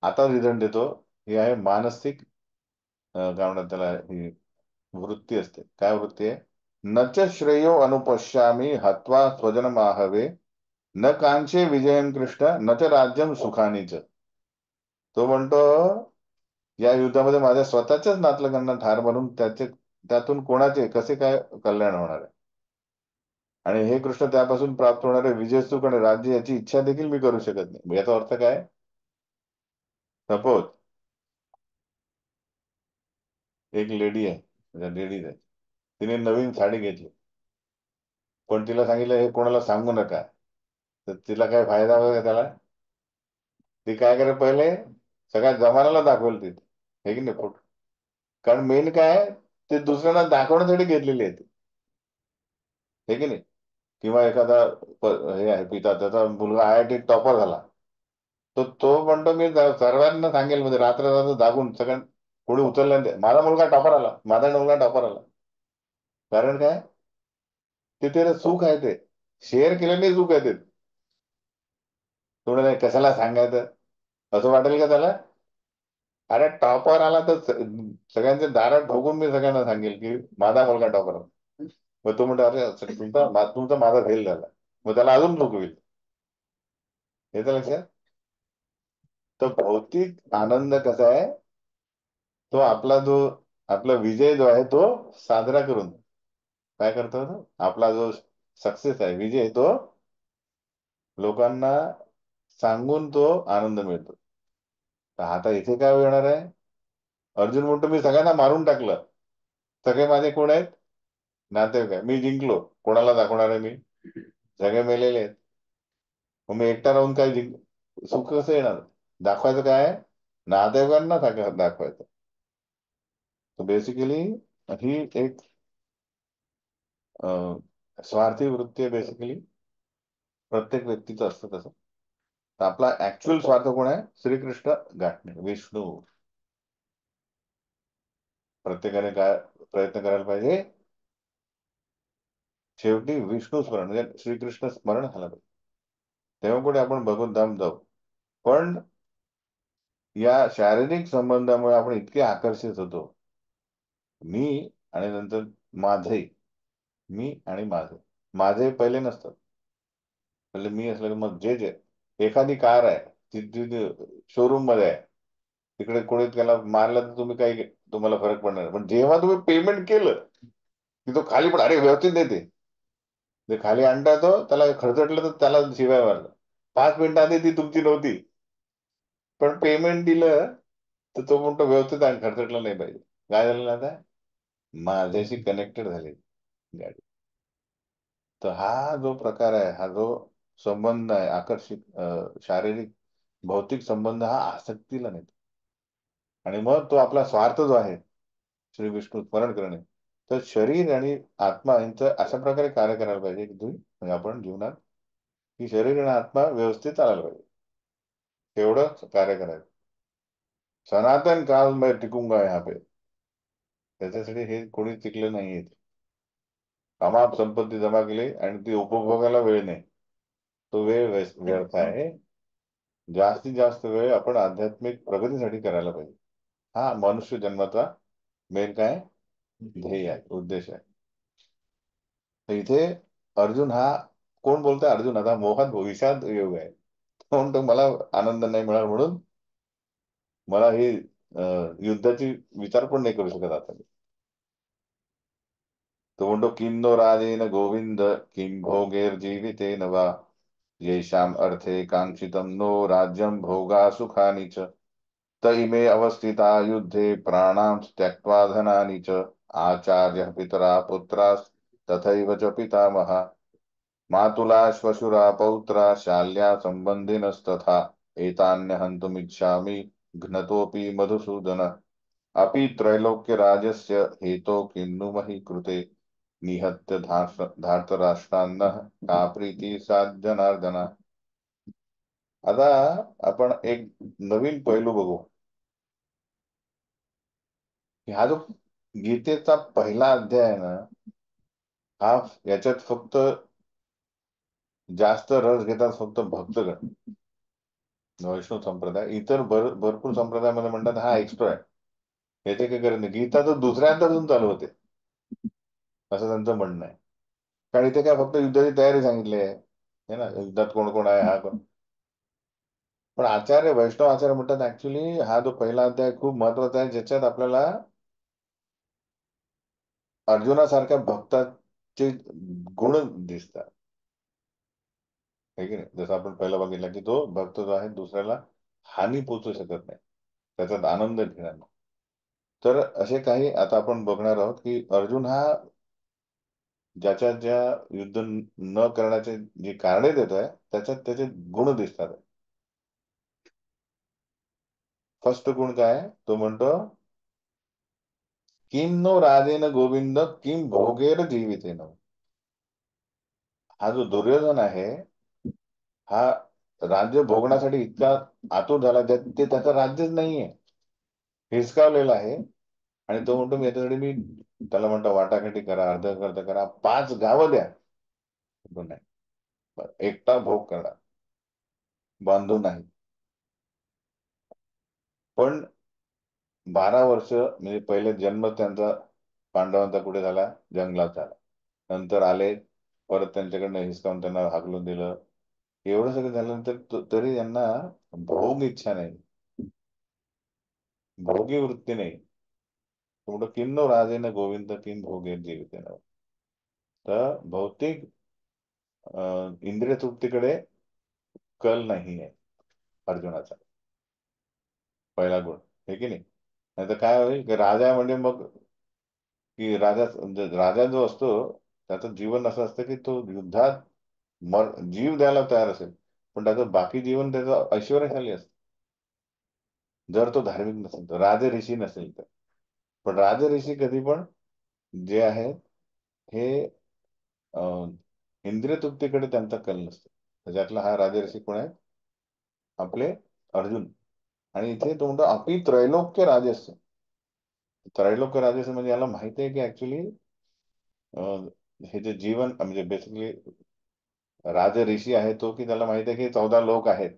आता रिझल्ट देतो. हे आहे मानसिक काय म्हणतात त्याला, ही वृत्ती असते. काय वृत्ती आहे? न च श्रेयो अनुपश्यामी हत्वा स्वजन माहवे, न कांचे विजयम कृष्ण न च राज्यम सुखानीच. तो म्हणतो या युद्धामध्ये माझ्या स्वतःच्याच नातलगांना ठार बनून त्यातून कोणाचे कसे काय कल्याण होणार आहे, आणि हे कृष्ण त्यापासून प्राप्त होणारे विजय सुख आणि राज्य याची इच्छा देखील मी करू शकत नाही. याचा अर्थ काय? सपोज एक लेडी आहे, लेडीज आहे, तिने नवीन साडी घेतली, पण तिला सांगितलं हे कोणाला सांगू नका, तर तिला काय फायदा होईल त्याला? ती काय करेल? पहिले सगळ्या जमान्याला दाखवेल तिथे, हे की नाही फोटो. कारण मेन काय आहे, ते दुसऱ्यांना दाखवण्यासाठी घेतलेली आहे ती, हे की नाही. किंवा एखादा हे आहे पिता, त्याचा मुलगा IIT टॉपर झाला, तो म्हणतो मी सर्वांना सांगेल, म्हणजे रात्र रात्र जागून सगळ्यांना, कोणी उचललं नाही, माझा मुलगा टॉपर आला, माझा मुलगा टॉपर आला. कारण काय, ते त्याला सुख आहे, ते शेअर केल्याने सुख आहे ते. थोडं नाही कशाला सांगायचं असं वाटेल का त्याला. अरे टॉपर आला तर सगळ्यांच्या दारात ठोकून मी सगळ्यांना सांगेल की माझा मुलगा टॉपर. मग तो म्हणतो अरे तुमचा माझा फेल झाला, मग त्याला अजून सुख होईल. येतं लक्षात. तर भौतिक आनंद कसा आहे, तो आपला जो आपला विजय जो आहे तो साजरा करून काय करतो तो, आपला जो सक्सेस आहे, विजय, तो लोकांना सांगून तो आनंद मिळतो. तर आता इथे काय होणार आहे, अर्जुन म्हणतो मी सगळ्यांना मारून टाकलं, सगळे माझे कोण आहेत, नातेवाईक आहे, मी जिंकलो, कोणाला दाखवणार आहे मी, सगळे मेलेले आहेत. मग मी एकटा राहून काय सुख कसं येणार. दाखवायचं काय आहे, नातेवाईकांना दाखवायचं. तर बेसिकली ही एक स्वार्थी वृत्ती आहे बेसिकली, प्रत्येक व्यक्तीचं असतं तसं. तर आपला ऍक्च्युअल स्वार्थ कोण आहे, श्रीकृष्ण गाठणे, विष्णू. प्रत्येकाने काय प्रयत्न करायला पाहिजे, शेवटी विष्णू स्मरण म्हणजे श्रीकृष्ण स्मरण झालं पाहिजे, तेव्हा कुठे आपण बघून दम जाऊ. पण या शारीरिक संबंधामुळे आपण इतके आकर्षित होतो, मी आणि नंतर माझे, मी आणि माझे, माझे पहिले नसतात. पहिले मी असलं की मग जे जे एखादी कार आहे ती शोरूम मध्ये आहे, तिकडे कोणी त्याला मारलं तर तुम्ही काही तुम्हाला फरक पडणार नाही. पण जेव्हा तुम्ही पेमेंट केलं की तो खाली पण अरे व्यवस्थित देते, ते खाली आणता तो त्याला खर्चटलं तर त्याला शिवाय मारलं. 5 मिनिटं आधी ती तुमची नव्हती, पण पेमेंट दिलं तर तो म्हणतो व्यवस्थित आणि खर्चटलं नाही पाहिजे. काय झालं ना आता, माझ्याशी कनेक्टेड झाले गाडी. तर हा जो प्रकार आहे, हा जो संबंध आहे आकर्षित, शारीरिक भौतिक संबंध, हा आसक्तीला नेतो. आणि मग तो आपला स्वार्थ जो आहे, श्री विष्णू स्मरण करणे, तर शरीर आणि आत्मा यांचं अशा प्रकारे कार्य करायला पाहिजे की तुम्ही म्हणजे आपण जीवनात, की शरीर आणि आत्मा व्यवस्थित चालायला पाहिजे, तेवढं कार्य करायचं. सनातन काल मैं टिकूंगा यहाँ पे, त्याच्यासाठी हे कोणी टिकलं नाहीये. अमाप संपत्ती जमा केली आणि ती उपभोगायला वेळ नाही, तो वेळ व्यर्थ आहे. जास्तीत जास्त वेळ आपण आध्यात्मिक प्रगतीसाठी करायला पाहिजे. हा मनुष्य जन्माचा मेन काय ध्येय आहे, उद्देश आहे. तर इथे अर्जुन हा, कोण बोलतोय, अर्जुन आता मोहात भविष्यात योग आहे. तो म्हणतो मला आनंद नाही मिळाला म्हणून मला ही युद्धाची विचार पण नाही करू शकत आता मी. तो म्हणतो किं नो राजेन गोविंद, किं भोगैर्जीवितेन वा, येषाम अर्थे कांक्षितम नो राज्यम भोगा सुखानि च, तैमे अवस्थिता युद्धे प्राणां त्यक्त्वा धनानि च, आचार्य पितरा पुत्रा तथैव च पितामहा, मातुला श्वशुरा पौत्रा शाल्या संबंधिनस्तथा, एतान्य हन्तुमिच्छामि घ्नतोऽपि मधुसूदन, अपि त्रैलोक्य राजस्य हेतो किन्नु मही कृते, निहत्य धार्तराष्ट्रान्न का प्रीती जनार्दना. आता आपण एक नवीन पैलू बघू, की हा जो गीतेचा पहिला अध्याय आहे ना, हा याच्यात फक्त जास्त रस घेतात फक्त भक्तगण, वैष्णव संप्रदाय. इतर भरपूर संप्रदायामध्ये म्हणतात हा एक्स्ट्रा आहे, याचे काही गरज नाही, गीता तर दुसऱ्या अध्यायापासून चालू होते असं त्यांचं म्हणणं आहे. कारण इथे काय फक्त युद्धाची तयारी सांगितली आहे, है ना, युद्धात कोण कोण आहे हा कोण. पण आचार्य वैष्णव आचार्य म्हणतात ऍक्च्युली हा जो पहिला अध्याय खूप महत्वाचा आहे, ज्याच्यात आपल्याला अर्जुनासारख्या भक्ताचे गुण दिसतात, है की नाही. जसं आपण पहिला बघितलं की तो भक्त जो आहे दुसऱ्याला हानी पोचू शकत नाही, त्याच्यात आनंद घेणार नाही. तर असे काही आता आपण बघणार आहोत की अर्जुन हा ज्याच्या ज्या युद्ध न करण्याचे जी कारणे देत आहे त्याच्यात त्याचे गुण दिसतात. फर्स्ट गुण काय आहे? तो म्हणतो किम नो राजेन गोविंद, किम भोगेर जीवितेन. हा जो दुर्योधन आहे, हा राज्य भोगण्यासाठी इतका आतुर झाला, ते त्याचं राज्यच नाहीये, हिसकावलेलं आहे. आणि तो म्हणतो मी याच्यासाठी मी, त्याला म्हणतो वाटाघाटी करा, अर्ध अर्ध करा, 5 गावं द्या. तो नाही, एकटा भोग करणार, बांधून नाही. पण 12 वर्ष म्हणजे पहिले जन्म त्यांचा पांडवांचा कुठे झाला, जंगलात झाला. नंतर आले, परत त्यांच्याकडनं हिसकावून त्यांना हाकलून दिलं. एवढं सगळं झाल्यानंतर तरी त्यांना भोग इच्छा नाही, भोगी वृत्ती नाही. थोडं किन्नो राजेन गोविंद किम भोगे जीवित. तर भौतिक इंद्रिय तृप्तीकडे कल नाही आहे अर्जुनाचा, पहिला गुण. हे की नाही? नाहीतर काय होईल की राजा म्हणजे मग, की राजा म्हणजे राजा जो असतो, त्याचं जीवन असं असतं की तो युद्धात जीव द्यायला तयार असेल, पण त्याचं बाकी जीवन त्याचं ऐश्वर्यशाली असतं, जर तो धार्मिक नसेल तर, राज ऋषी नसेल तर. पण राज ऋषी कधी पण जे आहेत हे अं, इंद्रिय तृप्तीकडे त्यांचा कल नसतो. त्याच्यातला हा राज ऋषी कोण आहे? आपले अर्जुन. आणि इथे तो म्हणतो आपली त्रैलोक्य राजस्य. त्रैलोक्य राजस्य म्हणजे याला माहिती आहे की ऍक्च्युली हे जे जीवन म्हणजे बेसिकली राज ऋषी आहे तो, की त्याला माहिती आहे की 14 लोक आहेत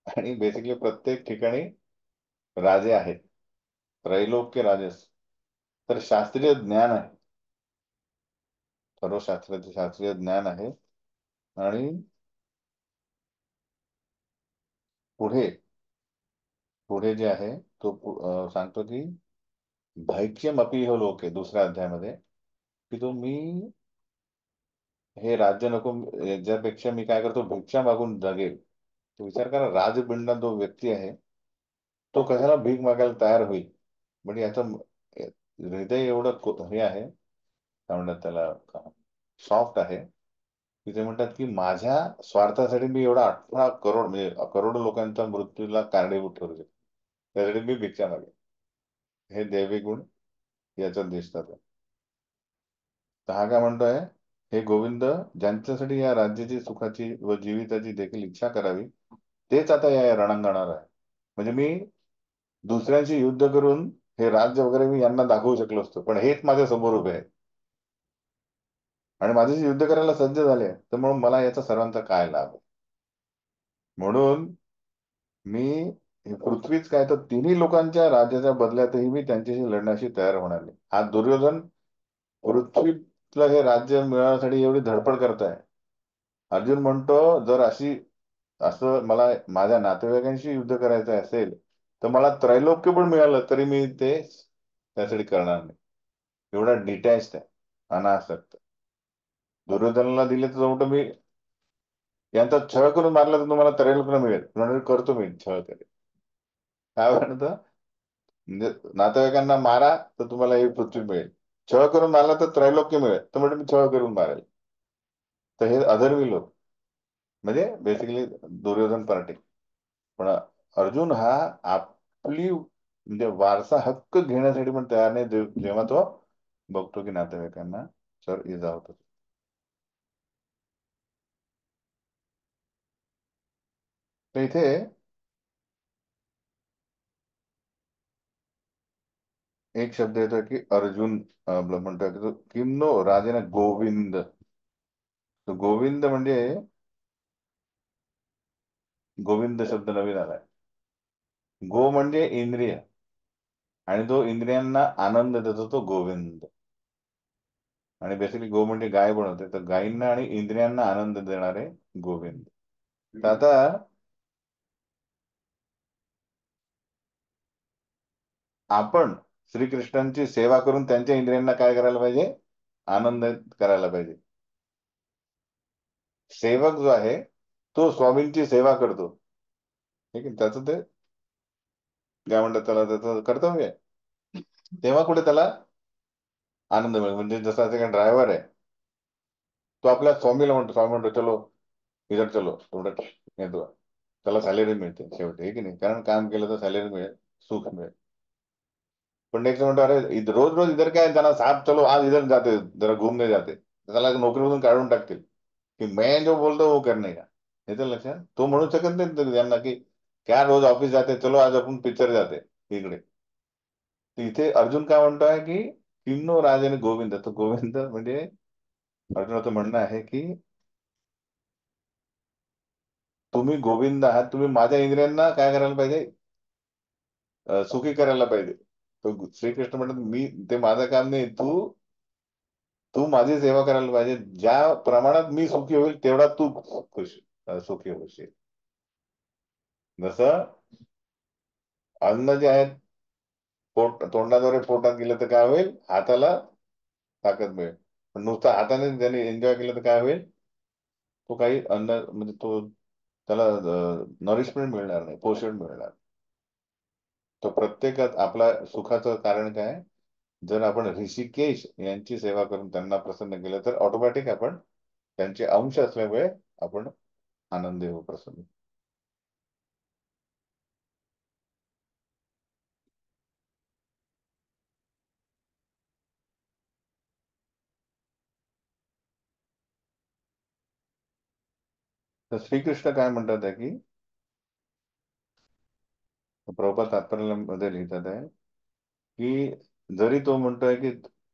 आणि बेसिकली प्रत्येक ठिकाणी राजे आहेत. त्रैलोक्य राजस, तर शास्त्रीय ज्ञान आहे, सर्व शास्त्राचे शास्त्रीय ज्ञान आहे. आणि पुढे पुढे जे आहे तो सांगतो की भैक्यम अपी हो लोक आहे दुसऱ्या अध्यायामध्ये, की तो मी हे राज्य नको, याच्यापेक्षा मी काय करतो, भिक्षा मागून जगेल. तो विचार करा, राजबिंडा जो व्यक्ती आहे तो कशाला भीक मागायला तयार होईल. म्हणजे याचं हृदय एवढं हे आहे, काय म्हणतात त्याला, सॉफ्ट आहे, की ते म्हणतात की माझ्या स्वार्थासाठी मी एवढा 18 करोड म्हणजे करोड लोकांच्या मृत्यूला कारणीभूत ठरू शकतो, त्यासाठी मी भिक्षा मागेल. हे दैवी गुण याच्यात दिसतात. तर हा काय म्हणतोय, हे गोविंद, ज्यांच्यासाठी या राज्याची सुखाची व जीविताची देखील इच्छा करावी, तेच आता या रणांगणावर आहे. म्हणजे मी दुसऱ्यांशी युद्ध करून हे राज्य वगैरे मी यांना दाखवू शकलो असतो, पण हेच माझ्या समोर उभे आहेत आणि माझ्याशी युद्ध करायला सज्ज झाले, तर म्हणून मला याचा सर्वांचा काय लाभ आहे? म्हणून मी हे पृथ्वीच काय, तर तिन्ही लोकांच्या राज्याच्या बदल्यातही मी त्यांच्याशी लढण्याशी तयार होणार नाही. हा दुर्योधन पृथ्वीतलं हे राज्य मिळवण्यासाठी एवढी धडपड करताय. अर्जुन म्हणतो जर अशी, असं मला माझ्या नातेवाईकांशी युद्ध करायचं असेल, तर मला त्रैलोक्य पण मिळालं तरी मी ते त्यासाठी करणार नाही. एवढा डिटॅच आहे, अनासक्त. दुर्योधनाला दिले तर म्हणतो मी यांचा छळ करून मारला तर तुम्हाला त्रैलोक्य मिळेल, म्हणून करतो मी छळ तरी. काय म्हणतो, म्हणजे नातेवाईकांना मारा तर तुम्हाला ही पृथ्वी मिळेल, छळ करून मारला तर त्रैलोक्य मिळेल, तर म्हणजे मी छळ करून मारेल. तर हे अधर्मी लोक, म्हणजे बेसिकली दुर्योधन पार्टी. पण अर्जुन हा आपली म्हणजे वारसा हक्क घेण्यासाठी पण तयार नाही, जेव्हा तो बघतो की नातेवाईकांना सर इजा होतो. तर इथे एक शब्द येतो की अर्जुन म्हणतोय की तो किमनो राजेने गोविंद. तो गोविंद म्हणजे गोविंद शब्द नवीन आलाय. गो म्हणजे इंद्रिय, आणि जो इंद्रियांना आनंद देतो तो गोविंद. आणि बेसिकली गो म्हणजे गाय बनवते, तर गायींना आणि इंद्रियांना आनंद देणारे गोविंद. तर आता आपण श्रीकृष्णांची सेवा करून त्यांच्या इंद्रियांना काय करायला पाहिजे, आनंद करायला पाहिजे. सेवक जो आहे तो स्वामींची सेवा करतो, ठीक आहे, त्याचं ते काय म्हणतात त्याला, त्याचं कर्तव्य आहे. तेव्हा कुठे त्याला आनंद मिळेल. म्हणजे जसा ते ड्रायव्हर आहे, तो आपल्या स्वामीला म्हणतो, स्वामी म्हणतो चलो इधर चलो, थोडं येतो, त्याला सॅलरी मिळते शेवटी, हे की नाही, कारण काम केलं तर सॅलरी मिळेल, सुख मिळेल. पण नेक्स्ट म्हणतो अरे रोज रोज इधर काय जाना साहब, चलो आज इधर जाते जरा घूमने जाते, त्याला नोकरीमधून काढून टाकतील, की मैं जो बोलतो वो करने का. येतं लक्षात, तो म्हणू शकत नाही त्यांना की क्या रोज ऑफिस जाते, चलो आज आपण पिक्चर जाते इकडे. तर इथे अर्जुन काय म्हणतोय की किन्नो राजाने गोविंद, तर गोविंद म्हणजे अर्जुनाचं म्हणणं आहे की तुम्ही गोविंद आहात, तुम्ही माझ्या इंद्रियांना काय करायला पाहिजे, सुखी करायला पाहिजे. तो श्रीकृष्ण म्हणतात मी ते माझं काम नाही, तू तू माझी सेवा करायला पाहिजे. ज्या प्रमाणात मी सुखी होईल तेवढा तू खुश सुखी होशील. जसं अन्न जे आहे तोंडाद्वारे पोटात गेलं तर काय होईल, हाताला ताकद मिळेल. पण नुसतं हाताने ज्याने एन्जॉय केलं तर काय होईल, तो काही अन्न म्हणजे तो त्याला नरिशमेंट मिळणार नाही, पोषण मिळणार. तो प्रत्येकात आपला सुखाचं कारण काय, जर आपण ऋषिकेश यांची सेवा करून त्यांना प्रसन्न केलं तर ऑटोमॅटिक आपण त्यांचे अंश असल्यामुळे आपण आनंदी होऊ, प्रसन्न. तर श्रीकृष्ण काय म्हणतात आहे की प्रभुपाद तात्पर्यामध्ये लिहितात आहे की जरी तो म्हणतोय की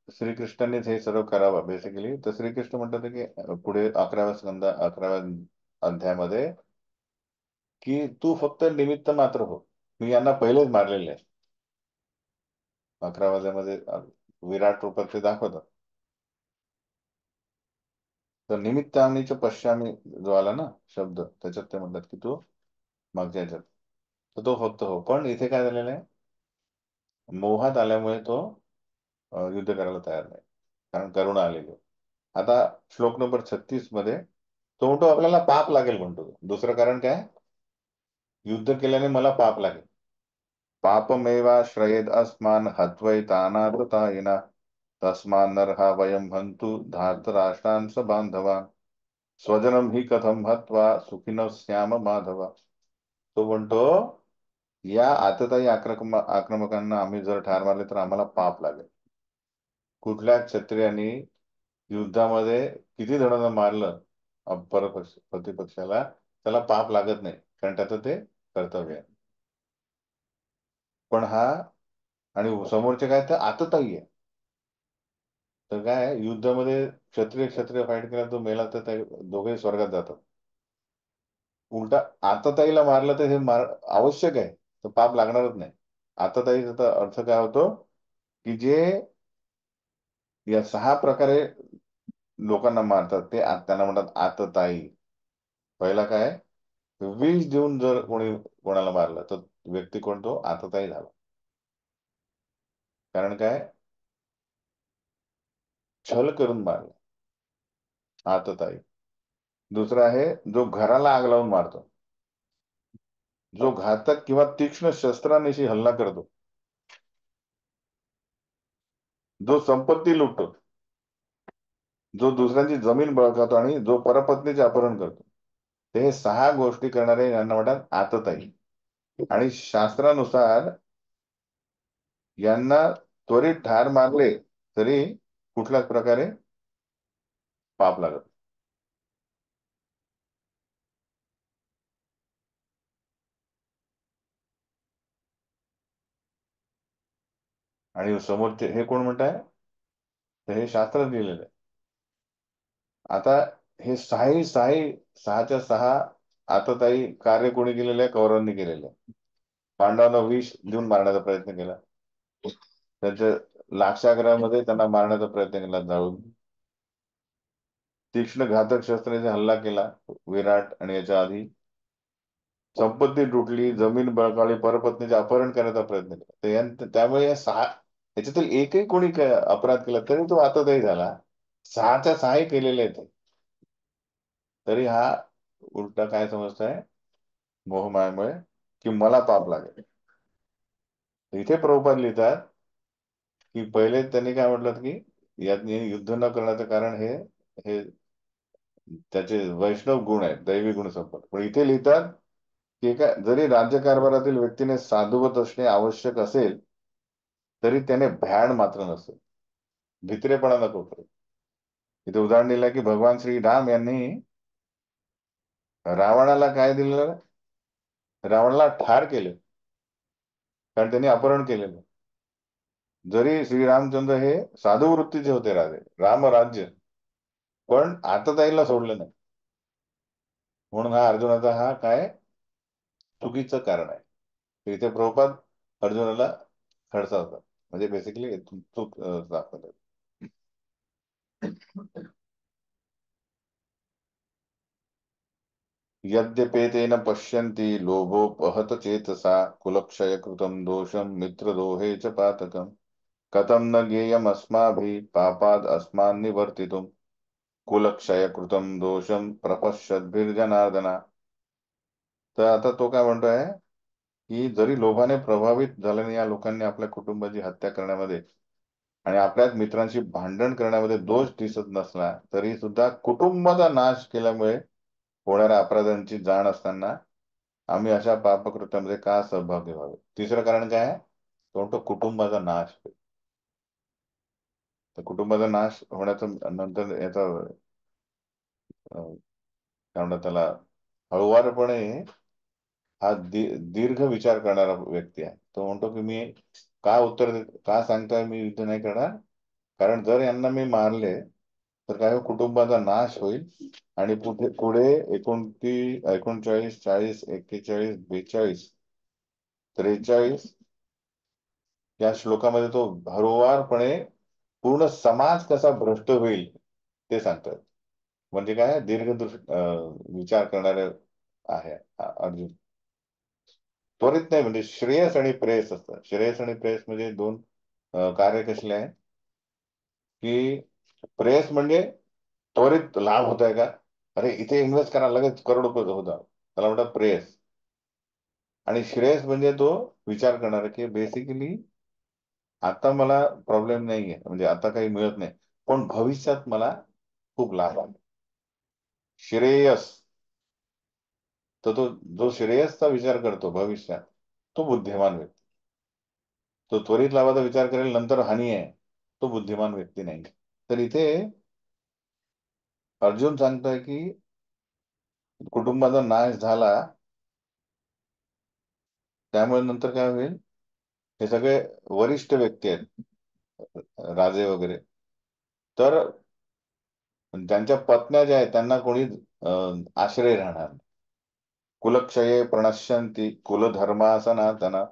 श्रीकृष्णानेच हे सर्व करावं बेसिकली, तर श्रीकृष्ण म्हणतात की पुढे 11व्या अध्यायामध्ये की तू फक्त निमित्त मात्र हो, मी यांना पहिलेच मारलेले आहे. 11व्या अध्यायामध्ये विराट रूपात ते दाखवतात. तर निमित्त आणीच्या पश्चामी जो आला ना शब्द, त्याच्यात ते म्हणतात की तू मागच्या ह्याच्यात, तर तो फक्त हो. पण इथे काय झालेलं आहे, मोहात आल्यामुळे तो युद्ध करायला तयार नाही, कारण करुणा आलेली आहे. आता श्लोक नंबर 36 मध्ये तो म्हणतो आपल्याला पाप लागेल म्हणतो. दुसरं कारण काय, युद्ध केल्याने मला पाप लागेल. पापमेवाश्रयेद अस्मान हत्वैतानाततायिना तस्मान् नरहा वयं हन्तु धार्तराष्ट्रान् बांधवा स्वजनम ही कथम हत्वा सुखिनो श्याम माधवा. तो म्हणतो या आततायी आक्रमकांना आम्ही जर ठार मारले तर आम्हाला पाप लागेल. कुठल्या क्षत्रियाने युद्धामध्ये किती जणांना मारलं प्रतिपक्षाला, त्याला पाप लागत नाही, कारण त्याचं ते कर्तव्य आहे. पण हा आणि समोरचे काय तर आतताई आहे. तर काय युद्धामध्ये क्षत्रिय क्षत्रिय फाईट केला, तो मेला तर ते दोघे स्वर्गात जातात. उलटा आतताईला मारलं तर हे आवश्यक आहे, तर पाप लागणारच नाही. आतताईचा अर्थ काय होतो की जे या 6 प्रकारे लोकांना मारतात ते त्यांना म्हणतात आतताई. पहिला काय, विष देऊन जर कोणी कोणाला मारलं तर व्यक्ती कोण, तो आतताई झाला. कारण काय, छल करून मारला, आतताई. दुसरा आहे जो घराला आग लावून मारतो, जो घातक किंवा तीक्ष्ण शस्त्रांनिशी हल्ला करतो, जो संपत्ती लुटतो, जो दुसऱ्यांची जमीन बळकावतो आणि जो परपत्नीचे अपहरण करतो. ते हे 6 गोष्टी करणारे यांना म्हणतात आतताई. आणि शास्त्रानुसार यांना त्वरित ठार मारले तरी कुठल्याच प्रकारे पाप लागत. आणि समोरचे हे कोण म्हणताय, तर हे शास्त्रात लिहिलेलं आहे. आता हे सहाही सहाही 6च्या 6 आतताई कार्य कोणी केलेले आहे, कौरवांनी केलेले आहे. पांडवांना विष देऊन मारण्याचा प्रयत्न केला, त्यांच्या लाक्षागृहामध्ये त्यांना मारण्याचा प्रयत्न केला जाळून, तीक्ष्ण घातक शस्त्राने हल्ला केला विराट आणि याच्या आधी, संपत्ती लुटली, जमीन बळकावली, परपत्नीचे अपहरण करण्याचा प्रयत्न केला. त्यामुळे या 6 याच्यातील एकही कोणी अपराध केला तरी तो आततायी झाला. 6च्या 6 केलेले आहेत, तरी हा उलटा काय समजताय, मोहमायामुळे की मला पाप लागेल. इथे प्रभुपाद लिहितात की पहिले त्यांनी काय म्हटलं की यांनी युद्ध न करण्याचं कारण हे हे त्याचे वैष्णव गुण आहेत, दैवी गुण संपन्न. पण इथे लिहितात की जरी राज्यकारभारातील व्यक्तीने साधुवत असणे आवश्यक असेल तरी त्याने भ्याड मात्र नसेल, भित्रेपणा नको करू. इथे उदाहरण दिलं की भगवान श्री राम यांनी रावणाला काय दिलं, रावणाला ठार केले, कारण त्यांनी अपहरण केलेलं. जरी श्रीरामचंद्र हे साधू वृत्तीचे होते राजे, रामराज्य, पण आताताईला सोडलं नाही. म्हणून हा अर्जुनाचा हा काय चुकीचं कारण आहे. तर इथे प्रभुपाद अर्जुनाला खडसावतात, म्हणजे बेसिकली चूक दाखवतात. यद्यपेतेन पश्यन्ति लोभोपहत चेतसा कुलक्षय कृतं दोषं मित्रदोहे च पातकम् कथं न ज्ञेयमस्माभिः पापाद् अस्मान् निवर्तितुम् कुलक्षय कृतं दोषं प्रपश्यद्भिर्जनार्दना. तर आता तो काय म्हणतोय की जरी लोभाने प्रभावित झाल्याने या लोकांनी आपल्या कुटुंबाची हत्या करण्यामध्ये आणि आपल्याच मित्रांशी भांडण करण्यामध्ये दोष दिसत नसला तरी सुद्धा कुटुंबाचा नाश केल्यामुळे होणाऱ्या अपराधांची जाण असताना आम्ही अशा पापकृत्यामध्ये का सहभागी व्हावे. तिसरं कारण काय आहे, तो म्हणतो कुटुंबाचा नाश. तर कुटुंबाचा नाश होण्याचं नंतर याचा काय म्हणतात त्याला, हळुवारपणे हा दीर्घ विचार करणारा व्यक्ती आहे. तो म्हणतो की मी का सांगतोय मी युद्ध नाही करणार, कारण जर यांना मी मारले तर काय हो, कुटुंबाचा नाश होईल. आणि पुढे पुढे 39, 40, 41, 42, 43 या श्लोकामध्ये तो हळुवारपणे पूर्ण समाज कसा भ्रष्ट होईल ते सांगतात. म्हणजे काय विचार करणारे आहे अर्जुन. त्वरित नाही, म्हणजे श्रेयस आणि प्रेयस असतं. श्रेयस आणि प्रेयस म्हणजे दोन कार्य कसले आहे की प्रेयस म्हणजे त्वरित लाभ होत आहे का, अरे इथे इन्व्हेस्ट करा लगेच करोड रुपये होता, त्याला म्हणतात प्रेयस. आणि श्रेयस म्हणजे तो विचार करणारा की बेसिकली आता मला प्रॉब्लेम नाहीये, म्हणजे आता काही मिळत नाही, पण भविष्यात मला खूप लाभ आहे. श्रेयस. तर तो जो श्रेयसचा विचार करतो भविष्यात, तो बुद्धिमान व्यक्ती. तो त्वरित लाभाचा विचार करेल नंतर हानी आहे, तो बुद्धिमान व्यक्ती नाही. तर इथे अर्जुन सांगतोय की कुटुंबाचा नाश झाला त्यामुळे नंतर काय होईल, हे सगळे वरिष्ठ व्यक्ती आहेत, राजे वगैरे, तर त्यांच्या पत्न्या ज्या आहेत त्यांना कोणी आश्रय राहणार. कुलक्षये प्रणश्यन्ति कुलधर्मा सनातना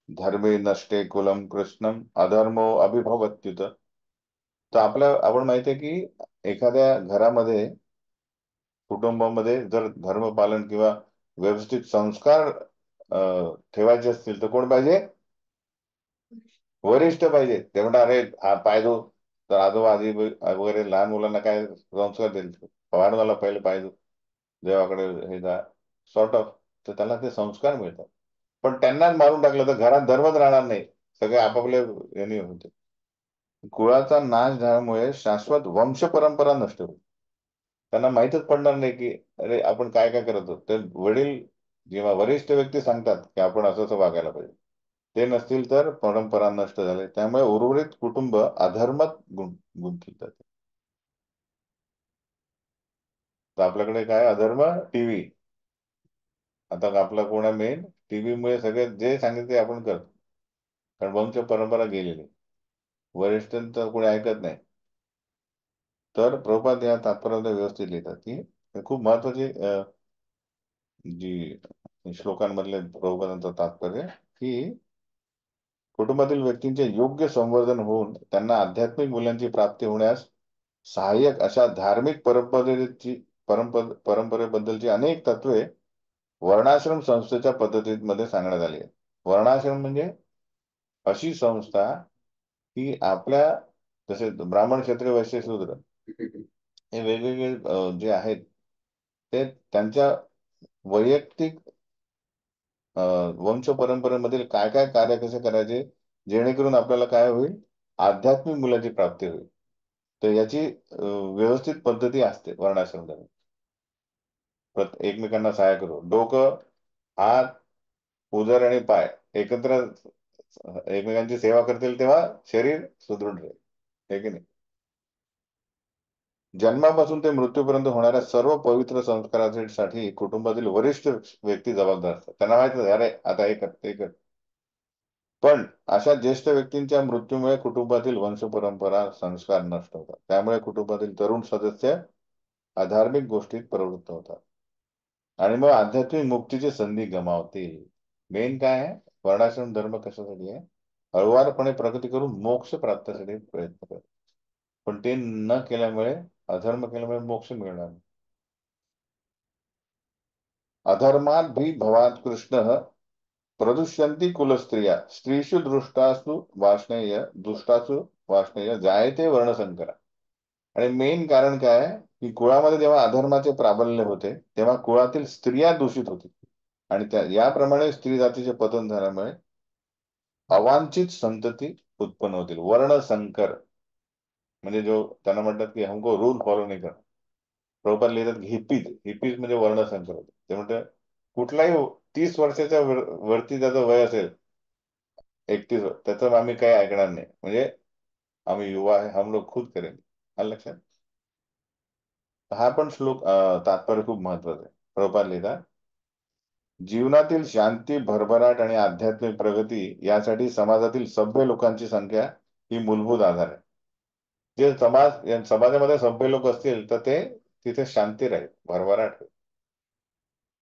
धर्मे नष्टे कुलम कृष्णम अधर्मो अभिभवत्युत. तर आपण माहिती आहे की एखाद्या घरामध्ये, कुटुंबामध्ये जर धर्मपालन किंवा व्यवस्थित संस्कार ठेवायचे असतील तर कोण पाहिजे, वरिष्ठ पाहिजे. ते म्हणतात अरे हा पाहिजो, तर आजोबा आजी वगैरे लहान मुलांना काय संस्कार देईल, पवारवाला पहिले पाहिजे देवाकडे हे जा सॉर्ट ऑफ, तर त्याला ते संस्कार मिळतात. पण त्यांनाच मारून टाकलं तर घरात धर्मच राहणार नाही, सगळे आपापले यांनी होते. कुळाचा नाश झाल्यामुळे शाश्वत वंश परंपरा नष्ट होईल. त्यांना माहीतच पडणार नाही की अरे आपण काय काय करत होतो. ते वडील जेव्हा वरिष्ठ व्यक्ती सांगतात की आपण असं असं वागायला पाहिजे, ते नसतील तर परंपरा नष्ट झाले, त्यामुळे उर्वरित कुटुंब अधर्मात गुंतले जाते. तर आपल्याकडे काय अधर्म, टीव्ही. आता आपला कोणा मेन टीव्ही मुळे सगळे जे सांगितले ते आपण करतो, कारण वंश परंपरा गेलेली, वरिष्ठांचं कोणी ऐकत नाही. तर प्रभुपाद या तात्पर्यामध्ये व्यवस्थित लिहितात की खूप महत्वाची जी श्लोकांमधले प्रभुपादांचं तात्पर्य की कुटुंबातील व्यक्तींचे योग्य संवर्धन होऊन त्यांना आध्यात्मिक मूल्यांची प्राप्ती होण्यास सहाय्यक अशा धार्मिक परंपरेबद्दलची अनेक तत्वे वर्णाश्रम संस्थेच्या पद्धतीमध्ये सांगण्यात आली आहे. वर्णाश्रम म्हणजे अशी संस्था की आपल्या, जसे ब्राह्मण, क्षत्रिय, वैश्य, शूद्र हे वेगवेगळे जे आहेत ते त्यांच्या वैयक्तिक वंश परंपरेमधील काय काय कार्य कसे करायचे जेणेकरून आपल्याला काय होईल, आध्यात्मिक मुलाची प्राप्ती होईल. तर याची व्यवस्थित पद्धती असते वर्णाश्रम. एकमेकांना सहाय्य करू, डोकं, हात, उदर आणि पाय एकत्र एकमेकांची सेवा करतील तेव्हा शरीर सुदृढ राहील, हे की नाही. जन्मापासून ते मृत्यूपर्यंत होणाऱ्या सर्व पवित्र संस्कारासाठी कुटुंबातील वरिष्ठ व्यक्ती जबाबदार असतात. त्यांना माहित आहे, अरे आता हे कर ते कर. पण अशा ज्येष्ठ व्यक्तींच्या मृत्यूमुळे कुटुंबातील वंशपरंपरा संस्कार नष्ट होतात. त्यामुळे कुटुंबातील तरुण सदस्य अधार्मिक गोष्टीत प्रवृत्त होतात आणि मग आध्यात्मिक मुक्तीची संधी गमावतील. मेन काय आहे, वर्णाश्रम धर्म कशासाठी आहे? हळुवारपणे प्रगती करून मोक्ष प्राप्तीसाठी प्रयत्न करतात. पण ते न केल्यामुळे, अधर्म केल्यामुळे मोक्ष मिळणार नाही. अधर्मात भी भवात कृष्ण प्रदुष्यंती कुलस्त्रिया स्त्रीषु दृष्टासु वार्ष्णेय दुष्टासु वार्ष्णेय जायते वर्णसंकरा. आणि मेन कारण काय आहे की कुळामध्ये जेव्हा अधर्माचे प्राबल्य होते तेव्हा कुळातील स्त्रिया दूषित होती आणि त्या याप्रमाणे स्त्री जातीचे पतन झाल्यामुळे अवांछित संतती उत्पन्न होतील. वर्णसंकर म्हणजे जो त्यांना म्हणतात की हमको रूल फॉलो नाही करणार. प्रभुपाद लिहितात हिपीज, हिपीज म्हणजे वर्णसंकर होते. ते म्हणतात कुठलाही 30 वर्षाच्या वरती त्याचं वय असेल, 31 त्याचं आम्ही काही ऐकणार नाही. म्हणजे आम्ही युवा आहे, हम लोग खुद करेंगे. आलं लक्षात? हा पण श्लोक तात्पर्य खूप महत्वाचा आहे. प्रभुपाद लिहितात जीवनातील शांती, भरभराट आणि आध्यात्मिक प्रगती यासाठी समाजातील सभ्य लोकांची संख्या ही मूलभूत आधार आहे. जे समाजामध्ये सभ्य लोक असतील तर ते तिथे शांती राहील, भरभराट होईल.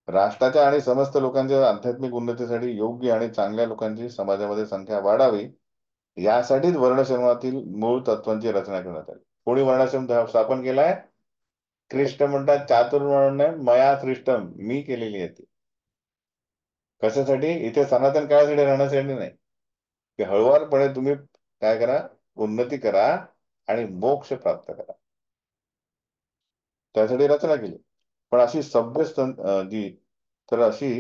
राष्ट्राच्या आणि समस्त लोकांच्या आध्यात्मिक उन्नतीसाठी योग्य आणि चांगल्या लोकांची समाजामध्ये संख्या वाढावी यासाठीच वर्णाश्रमातील मूळ तत्वांची रचना करण्यात आली. कोणी वर्णाश्रम स्थापन केलाय? कृष्ण म्हणतात चातुर्वर्ण मया सृष्टम, मी केलेली आहे ती. कशासाठी? इथे सनातन काळासाठी राहण्यासाठी नाही, की हळुवारपणे तुम्ही काय करा, उन्नती करा आणि मोक्ष प्राप्त करा, त्यासाठी रचना केली. पण अशी जी तर अशी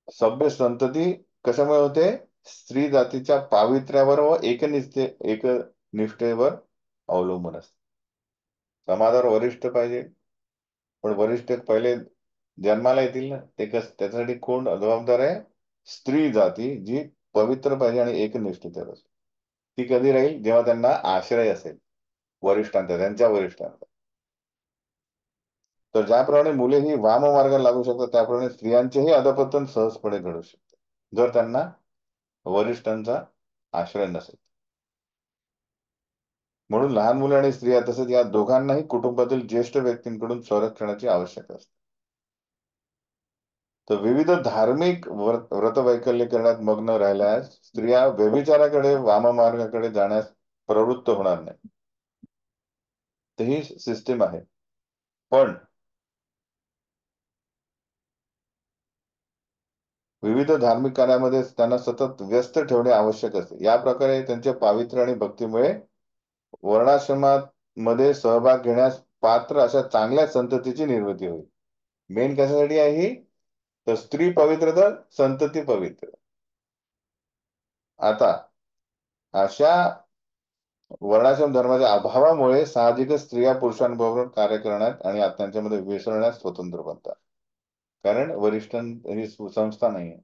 सभ्य संतती कशामुळे होते? स्त्री जातीच्या पावित्र्यावर व एकनिष्ठेवर अवलंबून असते. समाजावर वरिष्ठ पाहिजे, पण वरिष्ठ पहिले जन्माला येतील ना, ते त्याच्यासाठी कोण जबाबदार आहे? स्त्री जाती जी पवित्र पाहिजे आणि एकनिष्ठतेवर असेल. ती कधी राहील? जेव्हा त्यांना आश्रय असेल वरिष्ठांचा, त्यांच्या वरिष्ठांचा. तर ज्याप्रमाणे मुले ही वाम मार्गाला लागू शकतात त्याप्रमाणे स्त्रियांचेही अधपतन सहजपणे घडू शकते जर त्यांना वरिष्ठांचा आश्रय नसेल. म्हणून लहान मुले आणि स्त्रिया तसेच या दोघांनाही कुटुंबातील ज्येष्ठ व्यक्तींकडून संरक्षणाची आवश्यकता असते. तर विविध धार्मिक व्रतवैकल्य करण्यात मग्न राहिल्यास स्त्रिया व्यभिचाराकडे, वाममार्गाकडे जाण्यास प्रवृत्त होणार नाही. तर ही सिस्टीम आहे. पण विविध धार्मिक कार्यामध्ये त्यांना सतत व्यस्त ठेवणे आवश्यक असते. या प्रकारे त्यांचे पावित्र्य आणि भक्तीमुळे वर्णाश्रमात मध्ये सहभाग घेण्यास पात्र अशा चांगल्या संततीची निर्मिती होईल. मेन कशासाठी आहे ही? तर स्त्री पवित्र तर संतती पवित्र. आता अशा वर्णाश्रम धर्माच्या अभावामुळे साहजिकच स्त्रिया पुरुषांबरोबर कार्य करण्यात आणि त्यांच्यामध्ये मिसळण्यास स्वतंत्र बनतात. कारण वरिष्ठ ही संस्था नाही आहे.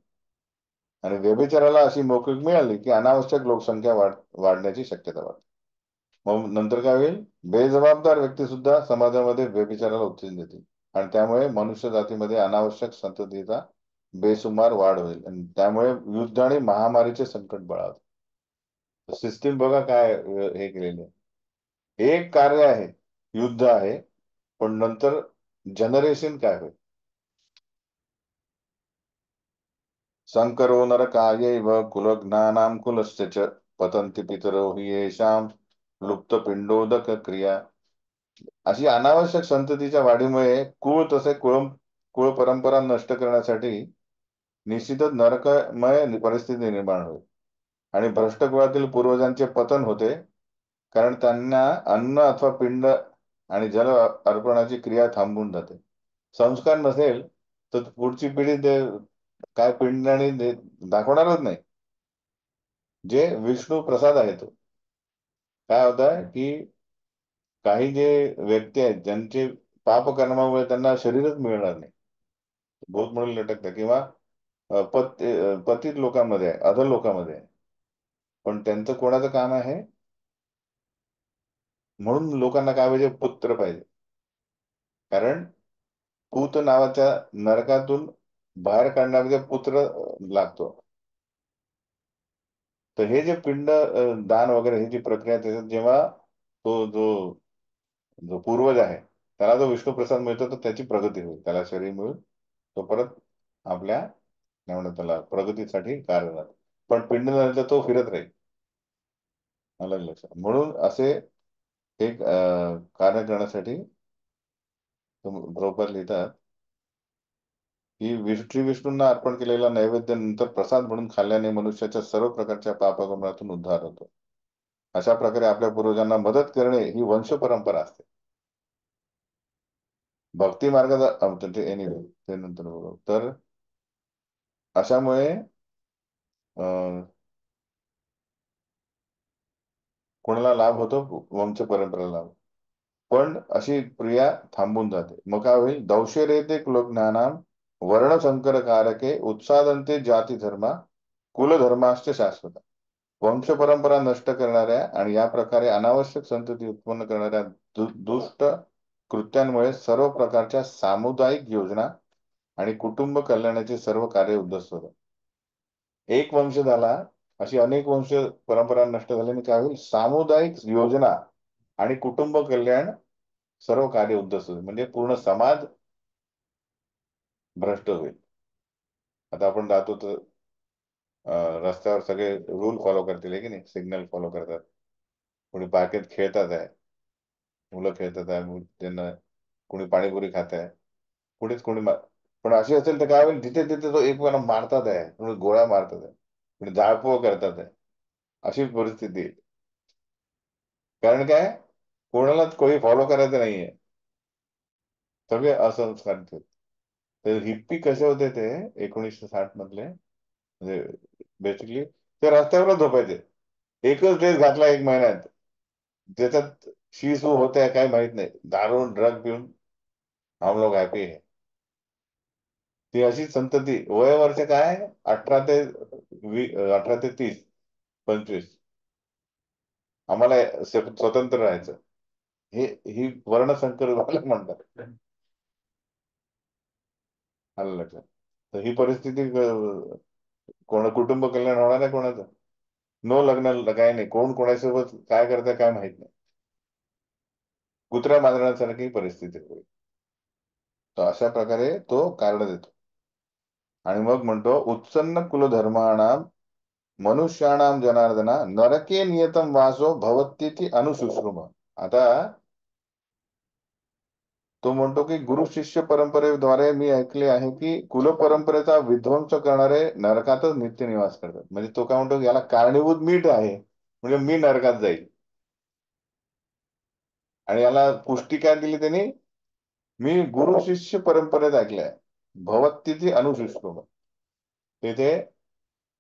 आणि व्यभिचाराला अशी मोकळीक मिळाली की अनावश्यक लोकसंख्या वाढण्याची शक्यता वाढते. मग नंतर काय होईल? बेजबाबदार व्यक्ती सुद्धा समाजामध्ये व्यभिचाराला उत्तेजन देतील आणि त्यामुळे मनुष्य जातीमध्ये अनावश्यक संततीचा बेसुमार वाढ होईल आणि त्यामुळे युद्ध आणि महामारीचे संकट बळावते. सिस्टीम बघा काय हे केलेले आहे. एक कार्य आहे, युद्ध आहे, पण नंतर जनरेशन काय होईल? संकरो नरकायैव कुलज्ञानां कुलस्य च पतन्ति पितरो हि येषां लुप्तपिंडोदक क्रिया. अशी अनावश्यक संततीच्या वाढीमुळे कुळ परंपरा नष्ट करण्यासाठी निश्चितच नरकमय परिस्थिती निर्माण होईल आणि भ्रष्ट कुळातील पूर्वजांचे पतन होते. कारण त्यांना अन्न अथवा पिंड आणि जल अर्पणाची क्रिया थांबून जाते. संस्कार नसेल तर पुढची पिढी ते काय पिंड आणि दाखवणारच नाही. जे विष्णू प्रसाद आहे तो काय होत आहे की काही जे व्यक्ती आहेत ज्यांचे पापकर्मामुळे त्यांना शरीरच मिळणार नाही, भूत म्हणून लटकतात किंवा पतित लोकांमध्ये आहे, अधर लोकांमध्ये आहे. पण त्यांचं कोणाचं काम आहे? म्हणून लोकांना काय पाहिजे? पुत्र पाहिजे. कारण पूत नावाच्या नरकातून बाहेर काढण्यामध्ये पुत्र लागतो. तर हे जे पिंड दान वगैरे ही जी प्रक्रिया त्याच्यात जेव्हा तो जो जो पूर्वज आहे त्याला जो विष्णू प्रसाद मिळतो तर त्याची प्रगती होईल, त्याला शरीर मिळून तो परत आपल्या काय म्हणतात त्याला प्रगतीसाठी कार्यरत. पण पिंड झाल्यानंतर तो फिरत राहील. अलग लक्षात, म्हणून असे एक कार्य करण्यासाठी प्रभुपाद लिहितात की श्री विष्णूंना अर्पण केलेला नैवेद्य नंतर प्रसाद म्हणून खाल्ल्याने मनुष्याच्या सर्व प्रकारच्या पापगमनातून उद्धार होतो. अशा प्रकारे आपल्या पूर्वजांना मदत करणे ही वंश परंपरा असते. भक्ती मार्गाचा ते एनिवे ते नंतर बघू. तर अशामुळे अं, कोणाला लाभ होतो, वंश परंपरेला लाभ. पण अशी क्रिया थांबून जाते. मग काय होईल, दौशेरेते कुलज्ञानाम वर्णसंकर कारके उत्सादंते जाती धर्मा कुलधर्माश्च शाश्वत. वंश परंपरा नष्ट करणाऱ्या आणि या प्रकारे अनावश्यक संतती उत्पन्न करणाऱ्या दुष्ट कृत्यांमुळे सर्व प्रकारच्या सामुदायिक योजना आणि कुटुंब कल्याणाचे सर्व कार्य उद्ध्वस्त होतात. एक वंश झाला, अशी अनेक वंश परंपरा नष्ट झाल्याने काय होईल, सामुदायिक योजना आणि कुटुंब कल्याण सर्व कार्य उद्ध्वस्त होईल, म्हणजे पूर्ण समाज भ्रष्ट होईल. आता आपण जातो तर रस्त्यावर सगळे रूल फॉलो करतील आहे की नाही, सिग्नल फॉलो करतात. कोणी पार्केत खेळतात आहे, मुलं खेळतात आहे, त्यांना कोणी पाणीपुरी खात आहे, कुणीच कोणी पण अशी असेल तर काय होईल, तिथे तिथे तो एकमेकांना मारतात आहे, कोणी गोळ्या मारतात आहे, कोणी जाळपोळ करतात आहे. अशी परिस्थिती आहे. कारण काय, कोणालाच कोणी फॉलो करायचं नाहीये, सगळे असंस्कारित आहेत. तर हिप्पी कसे होते ते 1960 मधले, म्हणजे बेसिकली ते रस्त्यावरच झोपायचे. एकच ड्रेस घातला एक महिन्यात, ज्याच्यात शी सू होते काय माहित नाही, दारू ड्रग पिऊन हम लोग हॅपी आहे. ती अशी संतती वय वर्ष काय, 18 ते 25 आम्हाला स्वतंत्र राहायचं. हे ही वर्णसंकर म्हणतात. आलं लक्षात. तर ही परिस्थिती कोण कुटुंब कल्याण होणार आहे कोणाचं, नो लग्न काय नाही, कोण कोणासोबत काय करतं काय माहित नाही, कुत्र्या मांजरासारखी परिस्थिती होईल. तर अशा प्रकारे तो कारण देतो. आणि मग म्हणतो उत्सन्न कुलधर्माणाम मनुष्याणाम जनार्दना नरके नियतम वासो भवत्येति अनुशुश्रुम. आता तो म्हणतो की गुरु शिष्य परंपरेद्वारे मी ऐकले आहे की कुल परंपरेचा विध्वंस करणारे नरकातच नित्य निवास करतात. म्हणजे तो काय म्हणतो, याला कारणीभूत मीठ आहे, म्हणजे मी नरकात जाईल. आणि याला पुष्टी काय दिली त्यांनी, मी गुरु शिष्य परंपरेत ऐकलंय, भवत्येति अनुशुश्रुम. तिथे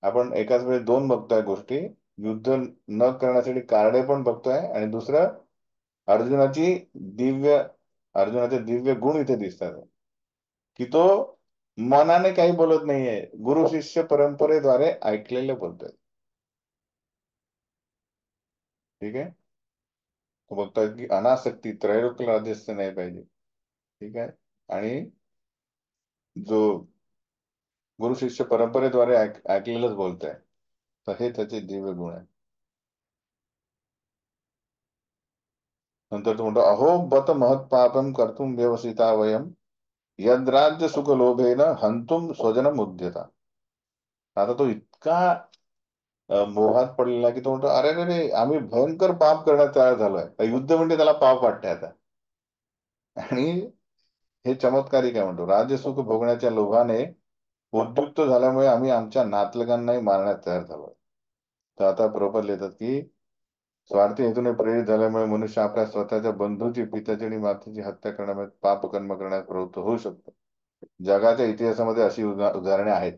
आपण एकाच वेळेस दोन बघतोय गोष्टी, युद्ध न करण्यासाठी कारणे पण बघतोय, आणि दुसरं अर्जुनाची दिव्य अर्जुनाचे दिव्य गुण इथे दिसतात, की तो मनाने काही बोलत नाहीये, गुरु शिष्य परंपरेद्वारे ऐकलेले बोलतोय. ठीक आहे. तो बघतोय की अनासक्ती त्रैलोक्य राज्यस्थ नाही पाहिजे. ठीक आहे. आणि जो गुरु शिष्य परंपरेद्वारे ऐकलेलंच बोलतोय, तर हे त्याचे दिव्य गुण आहे. नंतर तो म्हणतो अहो बत महत् पापम कर्तुम व्यवसिता वयम यद्राज्य सुख लोभेन हंतुम स्वजनम उद्यता. आता तो इतका मोहात पडलेला की तो म्हणतो अरे रे रे, आम्ही भयंकर पाप करण्यात तयार झालोय. युद्ध म्हणजे त्याला पाप वाटते आता. आणि हे चमत्कारिक आहे, म्हणतो राज्यसुख भोगण्याच्या लोभाने उद्युक्त झाल्यामुळे आम्ही आमच्या नातलगांनाही मारण्यात तयार झालोय. तर आता बरोबर लिहितात की स्वार्थी हेतूने प्रेरित झाल्यामुळे मनुष्य आपल्या स्वतःच्या बंधूची, पित्याची आणि मातेची हत्या करण्यामध्ये पापकर्म करण्यास प्रवृत्त होऊ शकतो. जगाच्या इतिहासामध्ये अशी उदाहरणे आहेत,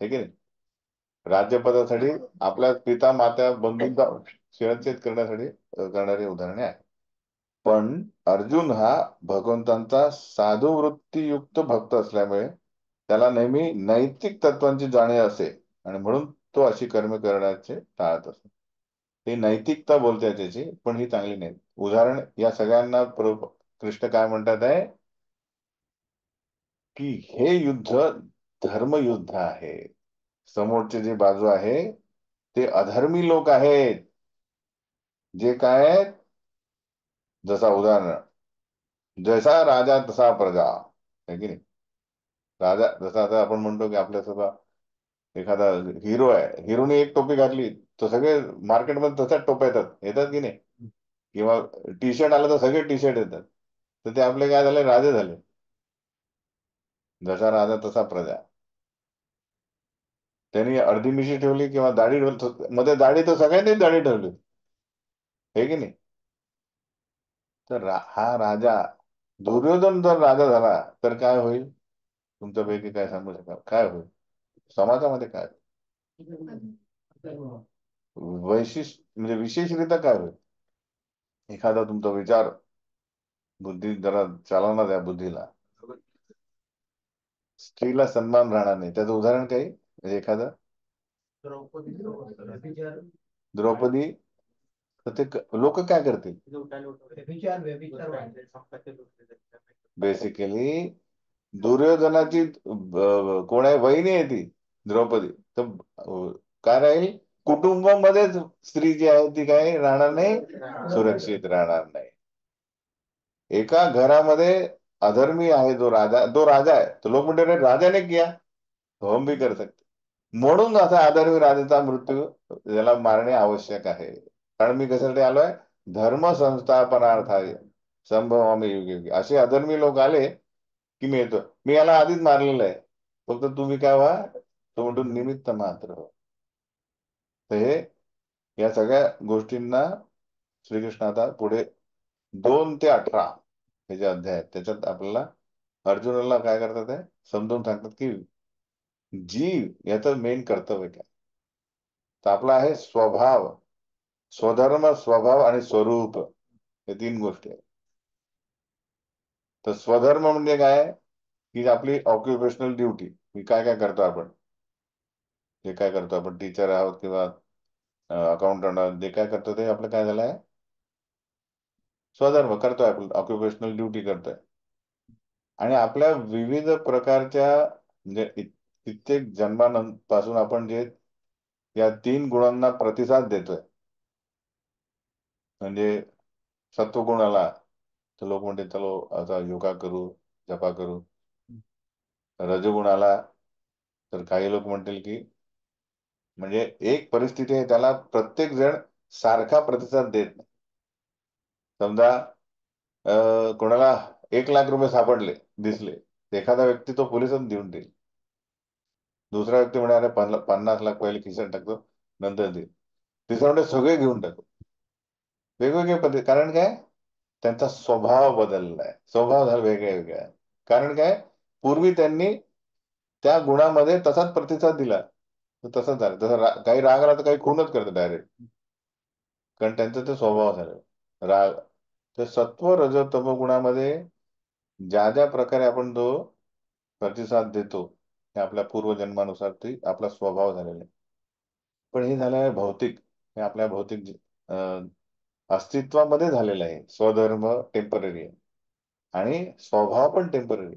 हे की नाही. राज्यपदासाठी आपल्या पिता माता बंधूंचा शिरच्छेद करण्यासाठी करणारी उदाहरणे आहेत. पण अर्जुन हा भगवंतांचा साधुवृत्तीयुक्त भक्त असल्यामुळे त्याला नेहमी नैतिक तत्वांची जाणीव असे, आणि म्हणून तो अशी कर्म करण्याचे टाळत असतो. ही नैतिकता बोलते त्याची, पण ही चांगली नाही. उदाहरण या सगळ्यांना कृष्ण काय म्हणतात आहे, की हे युद्ध धर्मयुद्ध आहे. समोरची जी बाजू आहे ते अधर्मी लोक आहेत, जे काय आहेत, जसा उदाहरण, जसा राजा तसा प्रजा, है की नाही. राजा जसा, आता आपण म्हणतो की आपल्यासोबत एखादा हिरो आहे, हिरोने एक टोपी घातली तर सगळे मार्केटमध्ये तशाच टोप्या येतात, येतात की नाही. किंवा टी शर्ट आलं तर सगळे टी शर्ट येतात. तर ते आपले काय झाले, राजे झाले. जसा राजा तसा प्रजा. त्यांनी अर्धी मिशी ठेवली किंवा दाढी ठेवली, मध्ये दाढी तर सगळ्यांनी दाढी ठेवली, हे की नाही. तर हा राजा दुर्योधन जर राजा झाला तर काय होईल, तुमच्यापैकी काय सांगू शकाल, काय होईल समाजामध्ये, काय वैशिष्ट्य म्हणजे विशेषरित्या काय होईल. एखादा तुमचा विचार, बुद्धी जरा चालवणार त्या बुद्धीला. स्त्रीला सन्मान राहणार नाही, त्याचं उदाहरण काही म्हणजे एखादं द्रौपदी. तर ते लोक काय करतील, बेसिकली दुर्योधनाची कोण आहे, वहिनी आहे ती द्रौपदी. तर काय राहील, कुटुंबामध्येच स्त्री जी आहे ती काय राहणार नाही, सुरक्षित राहणार नाही. एका घरामध्ये अधर्मी आहे जो राजा आहे, तो लोक म्हणते "अरे, राजा ने किया तो हम भी कर सकते". म्हणून असा अधर्मी राजाचा मृत्यू त्याला मारणे आवश्यक आहे. कारण मी कशासाठी आलोय, धर्म संस्थापनार्थाय संभवामी युगे युगे. असे अधर्मी लोक आले की मी येतो, मी याला आधीच मारलेलं आहे, फक्त तुम्ही काय व्हा, तो म्हणतो निमित्त मात्र हो. तर हे, या सगळ्या गोष्टींना श्रीकृष्ण आता पुढे 2 ते 18 हे जे अध्याय आहेत त्याच्यात आपल्याला अर्जुनाला काय करतात आहे, समजावून सांगतात की जीव याचं मेन कर्तव्य काय. तर आपला आहे स्वभाव, स्वधर्म, स्वभाव आणि स्वरूप, हे 3 गोष्टी आहेत. तर स्वधर्म म्हणजे काय, की आपली ऑक्युपेशनल ड्युटी, की काय काय करतो आपण, जे काय करतो आपण, टीचर आहोत किंवा अकाउंटंट आहोत, जे काय करतो ते आपलं काय झालंय, स्वधर्म करतोय, आपण ऑक्युपेशनल ड्युटी करतोय. आणि आपल्या विविध प्रकारच्या म्हणजे कित्येक जन्मांपासून आपण जे या 3 गुणांना प्रतिसाद देतोय. म्हणजे सत्वगुण आला तर लोक म्हणते चलो आता योगा करू, जपा करू. रजगुण आला तर काही लोक म्हणतील की, म्हणजे एक परिस्थिती आहे, त्याला प्रत्येक जण सारखा प्रतिसाद देत नाही. समजा कोणाला 1 लाख रुपये सापडले, दिसले, एखादा व्यक्ती तो पोलिसांना देऊन देईल. दुसरा व्यक्ती म्हणे अरे 50 लाख पहिले खिशात टाकतो, नंतर देईल. तिसरा म्हणजे सगळे घेऊन टाकतो. वेगवेगळे पद्धती, कारण काय, त्यांचा स्वभाव बदललाय, स्वभाव झाला वेगळ्या वेगळ्या. कारण काय, पूर्वी त्यांनी त्या गुणामध्ये तसाच प्रतिसाद दिला, तर तसंच झालं. काही राग आला तर काही खूनच करतं डायरेक्ट, कारण त्यांचा ते स्वभाव झाला राग. तर सत्व रज तम गुणामध्ये ज्या ज्या प्रकारे आपण तो प्रतिसाद देतो, हे आपल्या पूर्वजन्मानुसार ती आपला स्वभाव झालेला आहे. पण हे झालं आहे भौतिक, हे आपल्या भौतिक अस्तित्वामध्ये झालेलं आहे. स्वधर्म टेम्पररी आहे आणि स्वभाव पण टेम्पररी.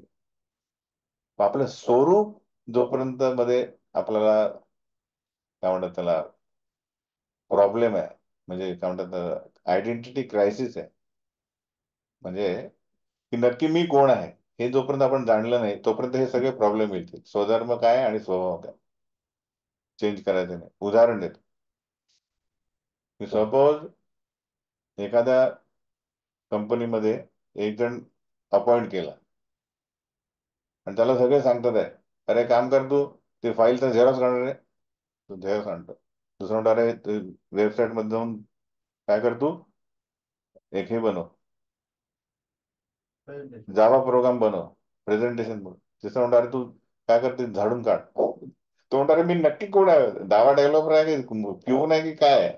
आपलं स्वरूप जोपर्यंत मध्ये आपल्याला काय म्हणतात त्याला, प्रॉब्लेम आहे, म्हणजे काय म्हणतात आयडेंटिटी क्रायसिस आहे. म्हणजे की नक्की मी कोण आहे हे जोपर्यंत आपण जाणलं नाही, तोपर्यंत हे सगळे प्रॉब्लेम येतील. स्वधर्म काय आणि स्वभाव काय चेंज करायचं नाही. उदाहरण देतो की सपोज एखाद्या कंपनीमध्ये एक जण अपॉइंट केला आणि त्याला सगळे सांगतात आहे, अरे काम कर तू, ते फाईलचा झेरॉक्स काढणार आहे, तो झेरॉक्स आणतो. दुसरा म्हणतो अरे वेबसाईट मध्ये जाऊन काय कर तू, एक हे बनव, जावा प्रोग्राम बनव, प्रेझेंटेशन बनव. तिसरा म्हणतो अरे तू काय करते, झाडून काढ. तो म्हणतो अरे मी नक्की कोण आहे, जावा डेव्हलपर आहे की पिऊन आहे की काय आहे,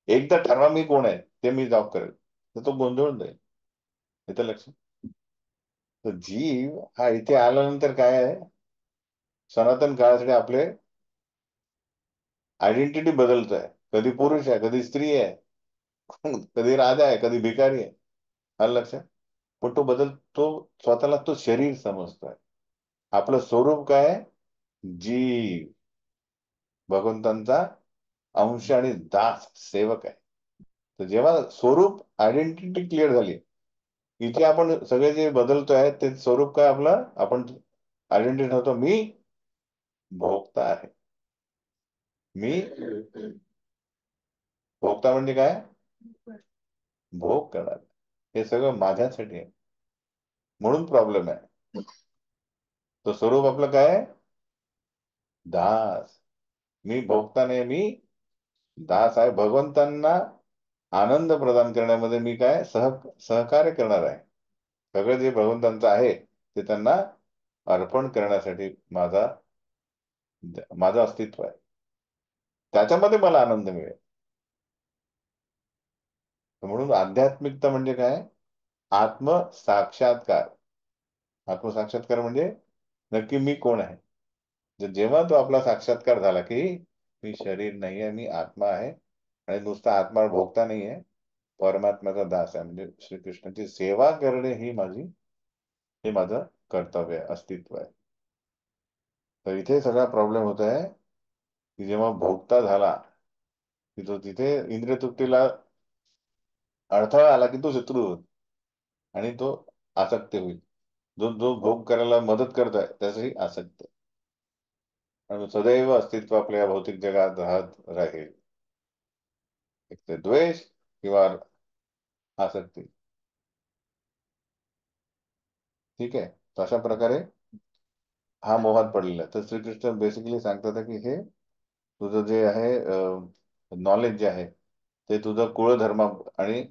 एकदा ठरवा मी कोण आहे, ते मी जॉब करेल. तर तो गोंधळून जाईल. इथं लक्ष. तर जीव हा इथे आल्यानंतर काय आहे, सनातन काळासाठी आपले आयडेंटिटी बदलत आहे. कधी पुरुष आहे, कधी स्त्री आहे, कधी राजा आहे, कधी भिकारी आहे. आलं लक्षात. पण तो बदल, तो स्वतःला तो शरीर समजतोय. आपलं स्वरूप काय आहे, जीव, भगवंतांचा अंश आणि दास सेवक आहे. तर जेव्हा स्वरूप आयडेंटिटी क्लिअर झाली, इथे आपण सगळे जे बदलतोय ते स्वरूप काय आपलं, आपण आयडेंटिटी ठरवतो, मी भोगता आहे. मी भोगता म्हणजे काय, भोग करणार, हे सगळं माझ्यासाठी आहे. म्हणून प्रॉब्लेम आहे. तो स्वरूप आपलं काय आहे, दास. मी भोगता नाही, मी दास आहे. भगवंतांना आनंद प्रदान करण्यामध्ये मी काय सहकार्य करणार आहे. सगळं जे भगवंतांचं आहे ते त्यांना अर्पण करण्यासाठी माझं अस्तित्व आहे. त्याच्यामध्ये मला आनंद मिळेल. म्हणून आध्यात्मिकता म्हणजे काय, आत्मसाक्षात्कार. आत्मसाक्षात्कार म्हणजे नक्की मी कोण आहे. जेव्हा तो आपला साक्षात्कार झाला की मी शरीर नाही आहे, मी आत्मा आहे, आणि नुसता आत्मा भोगता नाही आहे, परमात्म्याचा दास आहे, म्हणजे श्रीकृष्णाची सेवा करणे हे माझं कर्तव्य आहे, अस्तित्व आहे. तर इथे सगळा प्रॉब्लेम होत आहे की जेव्हा भोगता झाला की तो तिथे इंद्रिय तृप्तीला अडथळा आला की तो शत्रू होईल आणि तो आसक्त होईल. जो जो भोग करायला मदत करतोय त्याचंही आसक्त, आणि सदैव अस्तित्व आपल्या भौतिक जगात राहत राहील. एक ते द्वेष किंवा आसक्ती. ठीक आहे. तर अशा प्रकारे हा मोहात पडलेला आहे. तर श्रीकृष्ण बेसिकली सांगतात की हे तुझं जे आहे नॉलेज जे आहे ते तुझं कुळधर्म आणि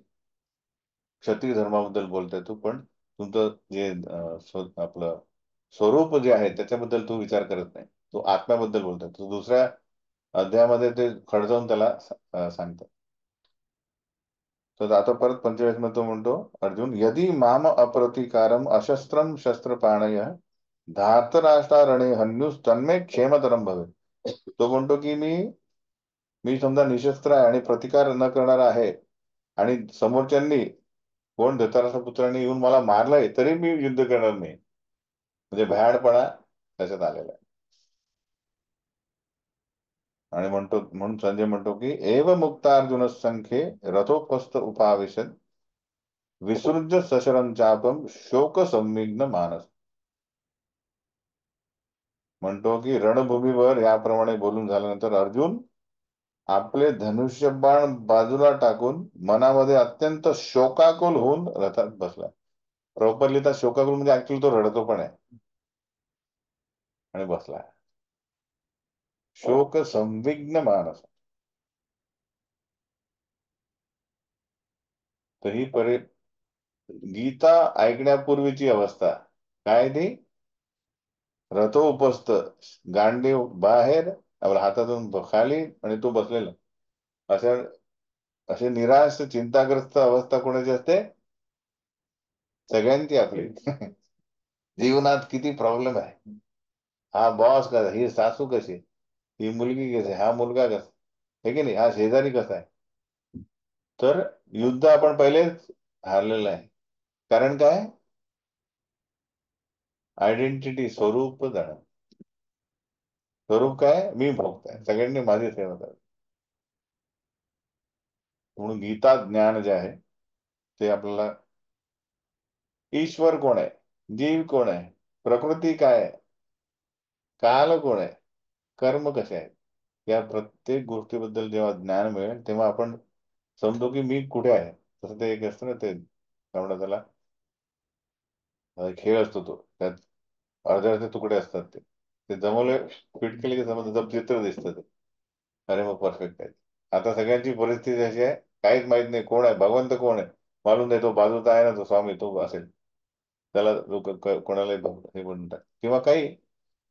क्षत्रिय धर्माबद्दल बोलतोय तू, पण तुमचं जे आपलं स्वरूप जे आहे त्याच्याबद्दल तू विचार करत नाही. तू आत्म्याबद्दल बोलतोय. तू दुसऱ्या अध्यायामध्ये ते खडजावून त्याला सांगतात. तर आता परत 45 मध्ये तो म्हणतो, अर्जुन यदि माम अप्रतिकारम अशस्त्रम शस्त्रपाणय धातराष्ट्रारणे हन्युस तन्मे क्षेमतरम भवे. तो म्हणतो की मी समजा निशस्त्र आहे आणि प्रतिकार न करणारा आहे, आणि समोरच्यांनी कोण धृतराष्ट्र पुत्रांनी येऊन मला मारलंय तरी मी युद्ध करणार नाही. म्हणजे भयाडपणा त्याच्यात आलेला आहे. आणि म्हणून संजय म्हणतो की एव मुक्तार्जुन संख्ये रथोपस्थ उपाविशद विसृज्य सशरं चापम शोक संविघ्न मानस. म्हणतो की रणभूमीवर याप्रमाणे बोलून झाल्यानंतर अर्जुन आपले धनुष्यबाण बाजूला टाकून मनामध्ये अत्यंत शोकाकुल होऊन रथात बसला. प्रॉपरली तर शोकाकुल म्हणजे ऍक्च्युअली तो रडतो पण आहे आणि बसला. शोक संविघ्न मानस. तर ही गीता ऐकण्यापूर्वीची अवस्था काय ती, रथो उपस्थ, गांडीव बाहेर, आपल्या हातातून खाली, आणि तो बसलेला. अशा असे निराश चिंताग्रस्त अवस्था कोणाची असते, सगळ्यांची आपली. जीवनात किती प्रॉब्लेम आहे, हा बॉस कसा, ही सासू कशी, ही मुलगी कशी, हा मुलगा कसा आहे की नाही, हा शेजारी कसा आहे. तर युद्ध आपण पहिलेच हारलेलं आहे. कारण काय, आयडेंटिटी, स्वरूप जाणं. स्वरूप काय, मी भोगताय, सगळ्यांनी माझी सेवा करावी. म्हणून गीता ज्ञान जे आहे ते आपल्याला ईश्वर कोण आहे, जीव कोण आहे, प्रकृती काय आहे, काल कोण आहे, कर्म कसे आहेत, या प्रत्येक गोष्टीबद्दल जेव्हा ज्ञान मिळेल तेव्हा आपण समजू की मी कुठे आहे. तसं ते एक असतं ना, ते काय म्हणतात त्याला, खेळ असतो तो, त्यात अर्धे अर्धे तुकडे असतात, ते ते जमवले, फिट केले की समज चित्र दिसतं ते. अरे मग परफेक्ट आहे. आता सगळ्यांची परिस्थिती अशी आहे, काहीच माहित नाही कोण आहे, भगवंत कोण आहे मालूम नाही, तो बाजूचा आहे ना, तो स्वामी तो असेल, त्याला लोक कोणालाही हे म्हणतात, किंवा काही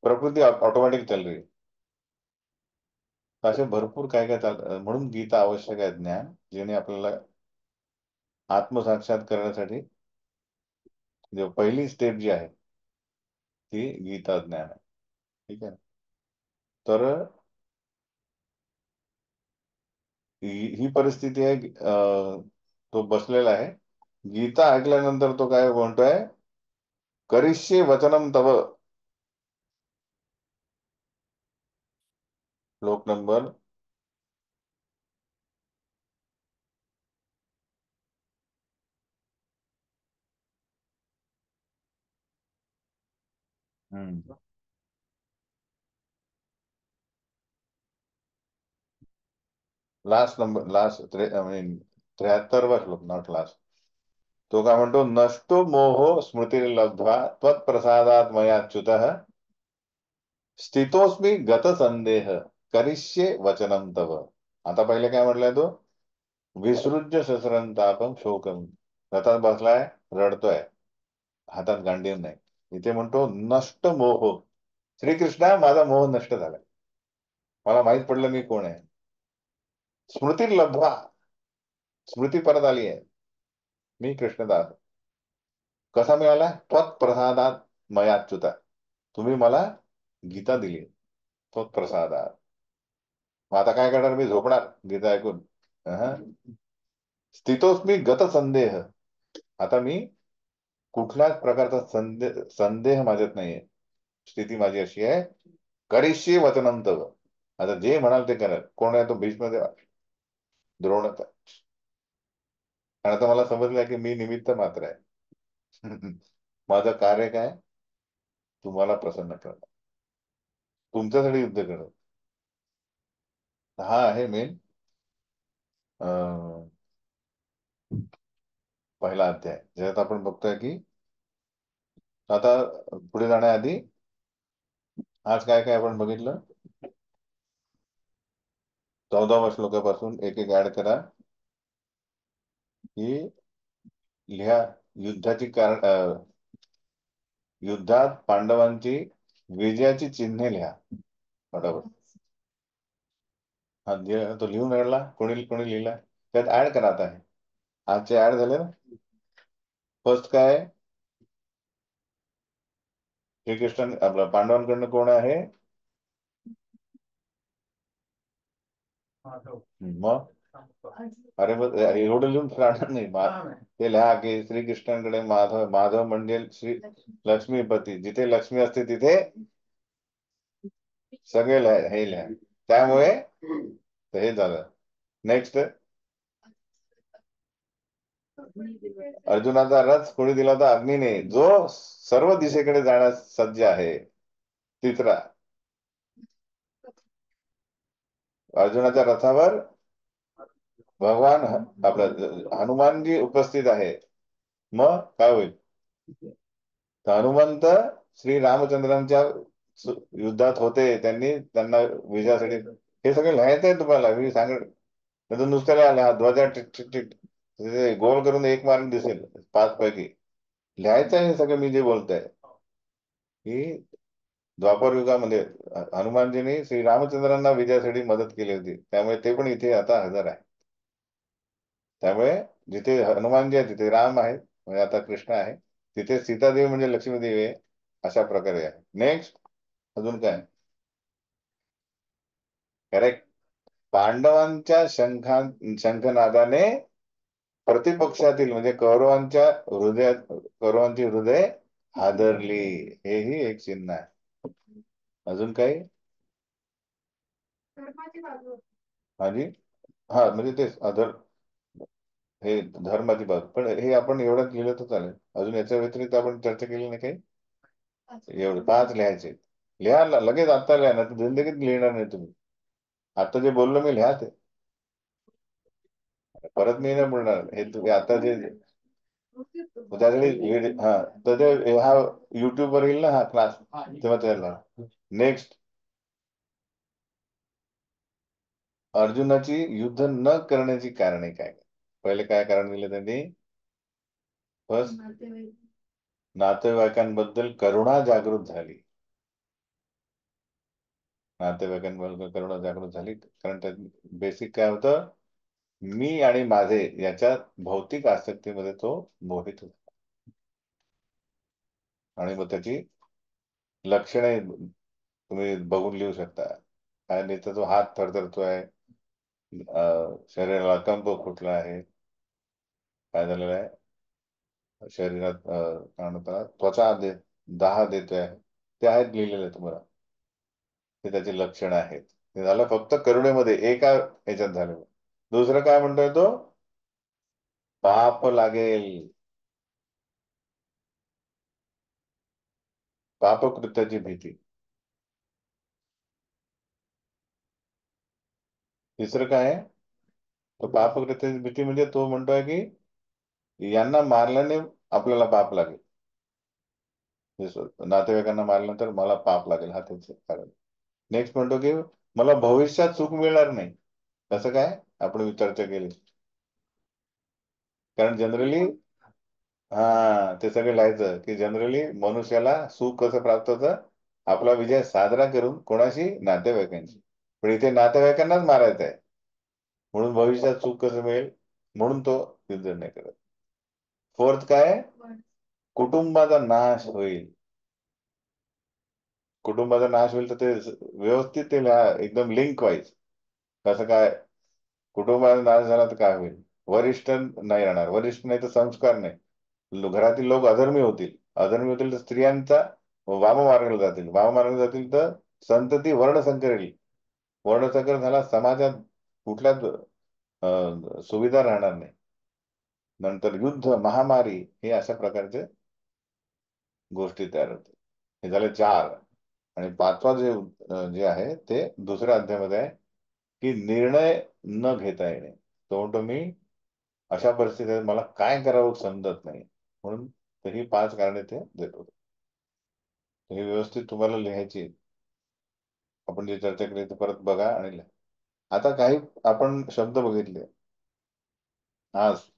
प्रकृती ऑटोमॅटिक चालली आहे. असे भरपूर काय काय म्हणून गीता आवश्यक आहे, ज्ञान, जेणे आपल्याला आत्मसाक्षात करण्यासाठी जे पहिली स्टेप जी आहे ती गीता ज्ञान आहे. ठीक आहे. तर ही परिस्थिती आहे. तो बसलेला आहे, गीता ऐकल्यानंतर तो काय म्हणतोय, करिष्ये वचनम तव. श्लोक नंबर हम्म. लास्ट नंबर, लास्ट 73वा श्लोक, नॉट लास्ट. तो काय म्हणतो, नष्टो मोहो स्मृतिर्लब्ध्वा त्वत्प्रसादात मयाच्युत स्थितोस्मी गत संदेह करिष्ये वचनम तव. आता पहिले काय म्हटलंय तो, विसृज्य ससरंतापम शोकम. रथात बसलाय, रडतोय, हातात गांडीव नाही. इथे म्हणतो नष्ट मोह. श्रीकृष्णा, माझा मोह नष्ट झाला, मला माहित पडलं मी कोण आहे. स्मृती लब्ध्वा, स्मृती परत आली आहे, मी कृष्णदास. कसा मिळाला, त्वत्प्रसादात मयाच्युता, तुम्ही मला गीता दिली, त्वत्प्रसादात. मग आता काय करणार, मी झोपणार गीता ऐकून? अहं. स्थितोस्मी गत संदेह, आता मी कुठल्याच प्रकारचा संदेह माझ्यात नाहीये. स्थिती माझी अशी आहे, करिष्ये वचनं तव, आता जे म्हणाल ते करा. कोण आहे तो, भीष्म, द्रोण. आणि आता मला समजलं की मी निमित्त मात्र आहे. माझं कार्य काय, तुम्हाला प्रसन्न करणं, तुमच्यासाठी युद्ध करणं. हा आहे मेन पहिला अध्याय, ज्यात आपण बघतोय की आता पुढे जाण्याआधी आज काय काय आपण बघितलं. 14व्या श्लोकापासून एक एक ऍड करा, की लिहा युद्धाची कारण, युद्धात पांडवांची विजयाची चिन्हे लिहा. बरोबर. हा तो लिहून राहिला, कोणी कोणी लिहिला, त्यात ऍड करा. आता आहे, आजचे ऍड झाले ना. फर्स्ट काय आहे, श्रीकृष्ण आपला पांडवांकडनं कोण आहे, मग अरे मग एवढं लिहून राहणार नाही. ते लिहा की श्रीकृष्णांकडे माधव, माधव म्हणजे श्री लक्ष्मीपती, जिथे लक्ष्मी असते तिथे सगळे हे लिहा. त्यामुळे तर हे झालं. नेक्स्ट, अर्जुनाचा रथ कोणी दिला होता, अग्नीने, जो सर्व दिशेकडे जाण्यास सज्ज आहे. तिसरा, अर्जुनाच्या रथावर भगवान आपलं हनुमानजी उपस्थित आहे. मग काय होईल, तर हनुमंत श्री रामचंद्रांच्या युद्धात होते, त्यांनी त्यांना विजयासाठी. हे सगळं लिहायचं आहे तुम्हाला, मी सांगत. नाही तर नुसतं लिहा, ध्वजा टिक टिक टिक ते गोल करून एक मार्क दिसेल 5 पैकी. लिहायचं आहे हे सगळं मी जे बोलतोय, की द्वापर युगामध्ये हनुमानजींनी श्री रामचंद्रांना विजयासाठी मदत केली होती, त्यामुळे ते पण इथे आता हजर आहे. त्यामुळे जिथे हनुमानजी आहे तिथे राम आहे, म्हणजे आता कृष्ण आहे. तिथे सीतादेवी म्हणजे लक्ष्मी देवी आहे. अशा प्रकारे आहे. नेक्स्ट, अजून काय, करेक्ट. पांडवांच्या शंखनादाने प्रतिपक्षातील म्हणजे कौरवांच्या हृदयात, कौरवांची हृदय हादरली, हेही एक चिन्ह आहे. अजून काही, हाजी, हा म्हणजे तेच अधर, हे धर्माची बाजू. पण हे आपण एवढंच लिहिलं तर चालेल, अजून याच्या व्यतिरिक्त आपण चर्चा केली नाही काही. एवढे 5 लिहायचे. लिहा लगेच, आता लिहा, ना तर जिंदगीत लिहिणार नाही तुम्ही. आता जे बोललो मी, लिहा ते, परत मी नाही बोलणार. हे तुम्ही आता जे त्यासाठी हा, तर ते हा युट्यूब वर येईल ना हा क्लास, तेव्हा त्याला. नेक्स्ट, अर्जुनाची युद्ध न करण्याची कारणे काय. पहिले काय कारण दिले त्यांनी, फर्स्ट, नातेवाईकांबद्दल करुणा जागृत झाली. नातेवाईकांबद्दल करुणा जागृत झाली, कारण त्यात बेसिक काय होतं, मी आणि माझे याच्या भौतिक आसक्तीमध्ये तो मोहित होता. आणि मग त्याची लक्षणे तुम्ही बघून लिहू शकता. आणि त्याचा तो हात थरथरतोय, शरीराला कंप फुटला आहे, काय झालेलं आहे शरीरात, काय म्हणतात, त्वचा दाह देतोय, ते आहेत लिहिलेले तुम्हाला. ते त्याची लक्षणं आहेत. ते झालं फक्त करुणेमध्ये, एका ह्याच्यात झालेलं. दुसरं काय म्हणतोय तो, पाप लागेल. पापकृत्याची भीती. तिसरं काय आहे? तो पापकृत्याची भीती म्हणजे तो म्हणतोय की यांना मारल्याने आपल्याला पाप लागेल. नातेवाईकांना मारल्यानंतर मला पाप लागेल, हा त्याचं कारण. नेक्स्ट म्हणतो की मला भविष्यात सुख मिळणार नाही. कसं काय? आपण चर्चा केली. कारण जनरली, हा ते सगळं लिहायचं की जनरली मनुष्याला सुख कसं प्राप्त होतं? आपला विजय साजरा करून कोणाशी? नातेवाईकांशी. पण इथे नातेवाईकांनाच मारायचं आहे, म्हणून भविष्यात सुख कसं मिळेल? म्हणून तो युद्ध नाही करत. फोर्थ काय? कुटुंबाचा नाश होईल. कुटुंबाचा नाश होईल तर ते व्यवस्थित ते लिहा, एकदम लिंक वाईज. कसं काय? कुटुंबाचा नाश झाला तर काय होईल? वरिष्ठ नाही राहणार, वरिष्ठ नाही तर संस्कार नाही. घरातील लोक अधर्मी होतील, अधर्मी होतील तर स्त्रियांचा वाममार्गाला जातील, वाममार्गाला जातील तर संतती वर्णसंकर येईल. वर्णसंकर झाला, समाजात कुठल्याच सुविधा राहणार नाही. नंतर युद्ध, महामारी, हे अशा प्रकारचे गोष्टी तयार होते. हे झाले चार. आणि पाचवा जे आहे ते दुसऱ्या अध्यायामध्ये आहे की निर्णय न घेता येणे. तो म्हणतो मी अशा परिस्थितीत मला काय करावं समजत नाही, म्हणून ही पाच कारणे ते देतो. ही व्यवस्थित तुम्हाला लिहायची. आपण जे चर्चा केली ते परत बघा आणि लिहा. आता काही आपण शब्द बघितले आज.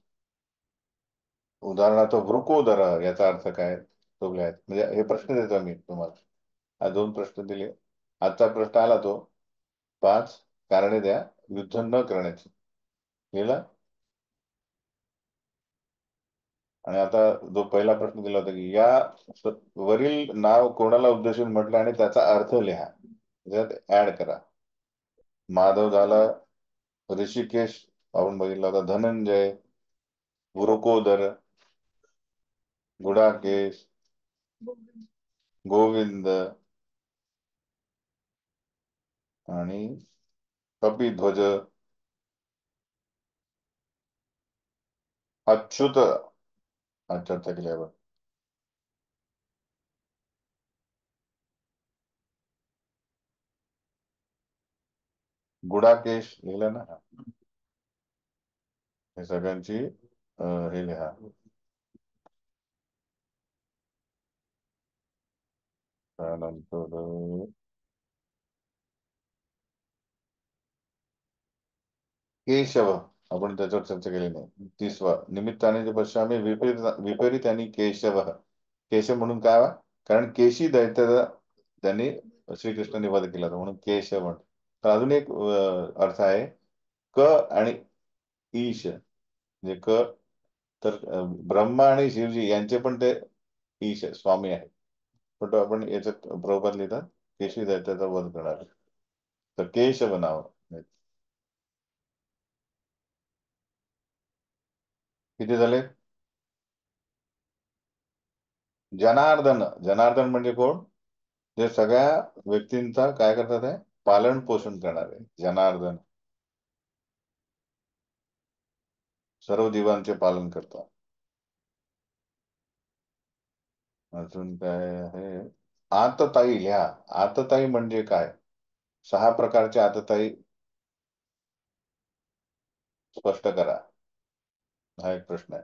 उदाहरणार्थ वृकोदर, याचा अर्थ काय? तो लिहायचा. म्हणजे हे प्रश्न देतो मी तुम्हाला. आज दोन प्रश्न दिले. आजचा प्रश्न आला तो, पाच कारणे द्या युद्ध न करण्याची. लिहिला. आणि आता जो पहिला प्रश्न दिला होता की या वरील नाव कोणाला उद्देशून म्हटलं आणि त्याचा अर्थ लिहा, त्याच्यात ऍड करा. माधव झाला, ऋषिकेश आपण बघितला होता, धनंजय, वृकोदर, गुडाकेश, गोविंद आणि कपिध्वज, अच्युत. अच्छा, चर्चा केल्यावर गुडाकेश लिहिलं ना. हे सगळ्यांची हे लिहा. त्यानंतर केशव, आपण त्याच्यावर चर्चा केली नाही. तिसवा, निमित्ताने जे पश्यामी विपरीत विपरीत आणि केशव. केशव म्हणून काय वा? कारण केशी दैत्याचा त्यांनी श्रीकृष्णाने वध केला होता, म्हणून केशव म्हणून. तर अजून एक अर्थ आहे, क आणि ईश. म्हणजे क तर ब्रह्मा आणि शिवजी यांचे पण ते ईश स्वामी आहे. पण तो आपण याच्यात प्रभुपाद लिहितात केशी दैत्याचा वध करणार. तर केशव नाव. किती झाले? जनार्दन. जनार्दन म्हणजे कोण? जे सगळ्या व्यक्तींचा काय करतात आहे? पालन पोषण करणारे जनार्दन. सर्व जीवांचे पालन करतात. अजून काय आहे? आतताई लिहा. आतताई म्हणजे काय? सहा प्रकारचे आतताई स्पष्ट करा, हा एक प्रश्न आहे.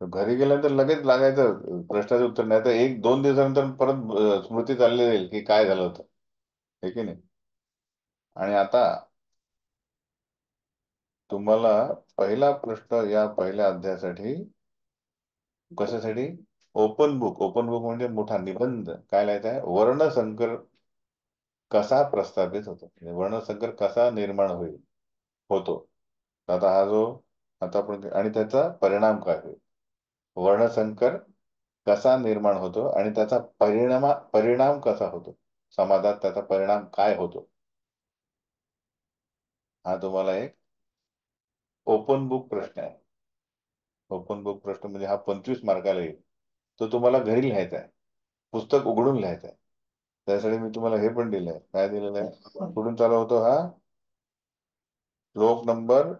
तर घरी गेल्यानंतर लगेच लागायचं प्रश्नाचं उत्तर, नाही तर एक दोन दिवसानंतर परत स्मृती चालली जाईल की काय झालं होतं, हे की नाही. आणि आता तुम्हाला पहिला प्रश्न या पहिल्या अध्यायासाठी, कशासाठी? Open book. ओपन बुक म्हणजे मोठा निबंध. काय लिहायचा आहे? वर्णसंकर कसा प्रस्थापित होतो, म्हणजे वर्णसंकर कसा निर्माण होईल, होतो. आता हा जो आता आपण, आणि त्याचा परिणाम काय होईल. वर्णसंकर कसा निर्माण होतो आणि त्याचा परिणाम कसा होतो, समाजात त्याचा परिणाम काय होतो, हा तुम्हाला एक ओपन बुक प्रश्न आहे. ओपन बुक प्रश्न म्हणजे हा 25 मार्काला येईल. तो तुम्हाला घरी लिहायचा आहे, पुस्तक उघडून लिहायचं आहे. त्यासाठी मी तुम्हाला हे पण दिलंय. काय दिलेलं आहे? कुठून चालू होतो हा? श्लोक नंबर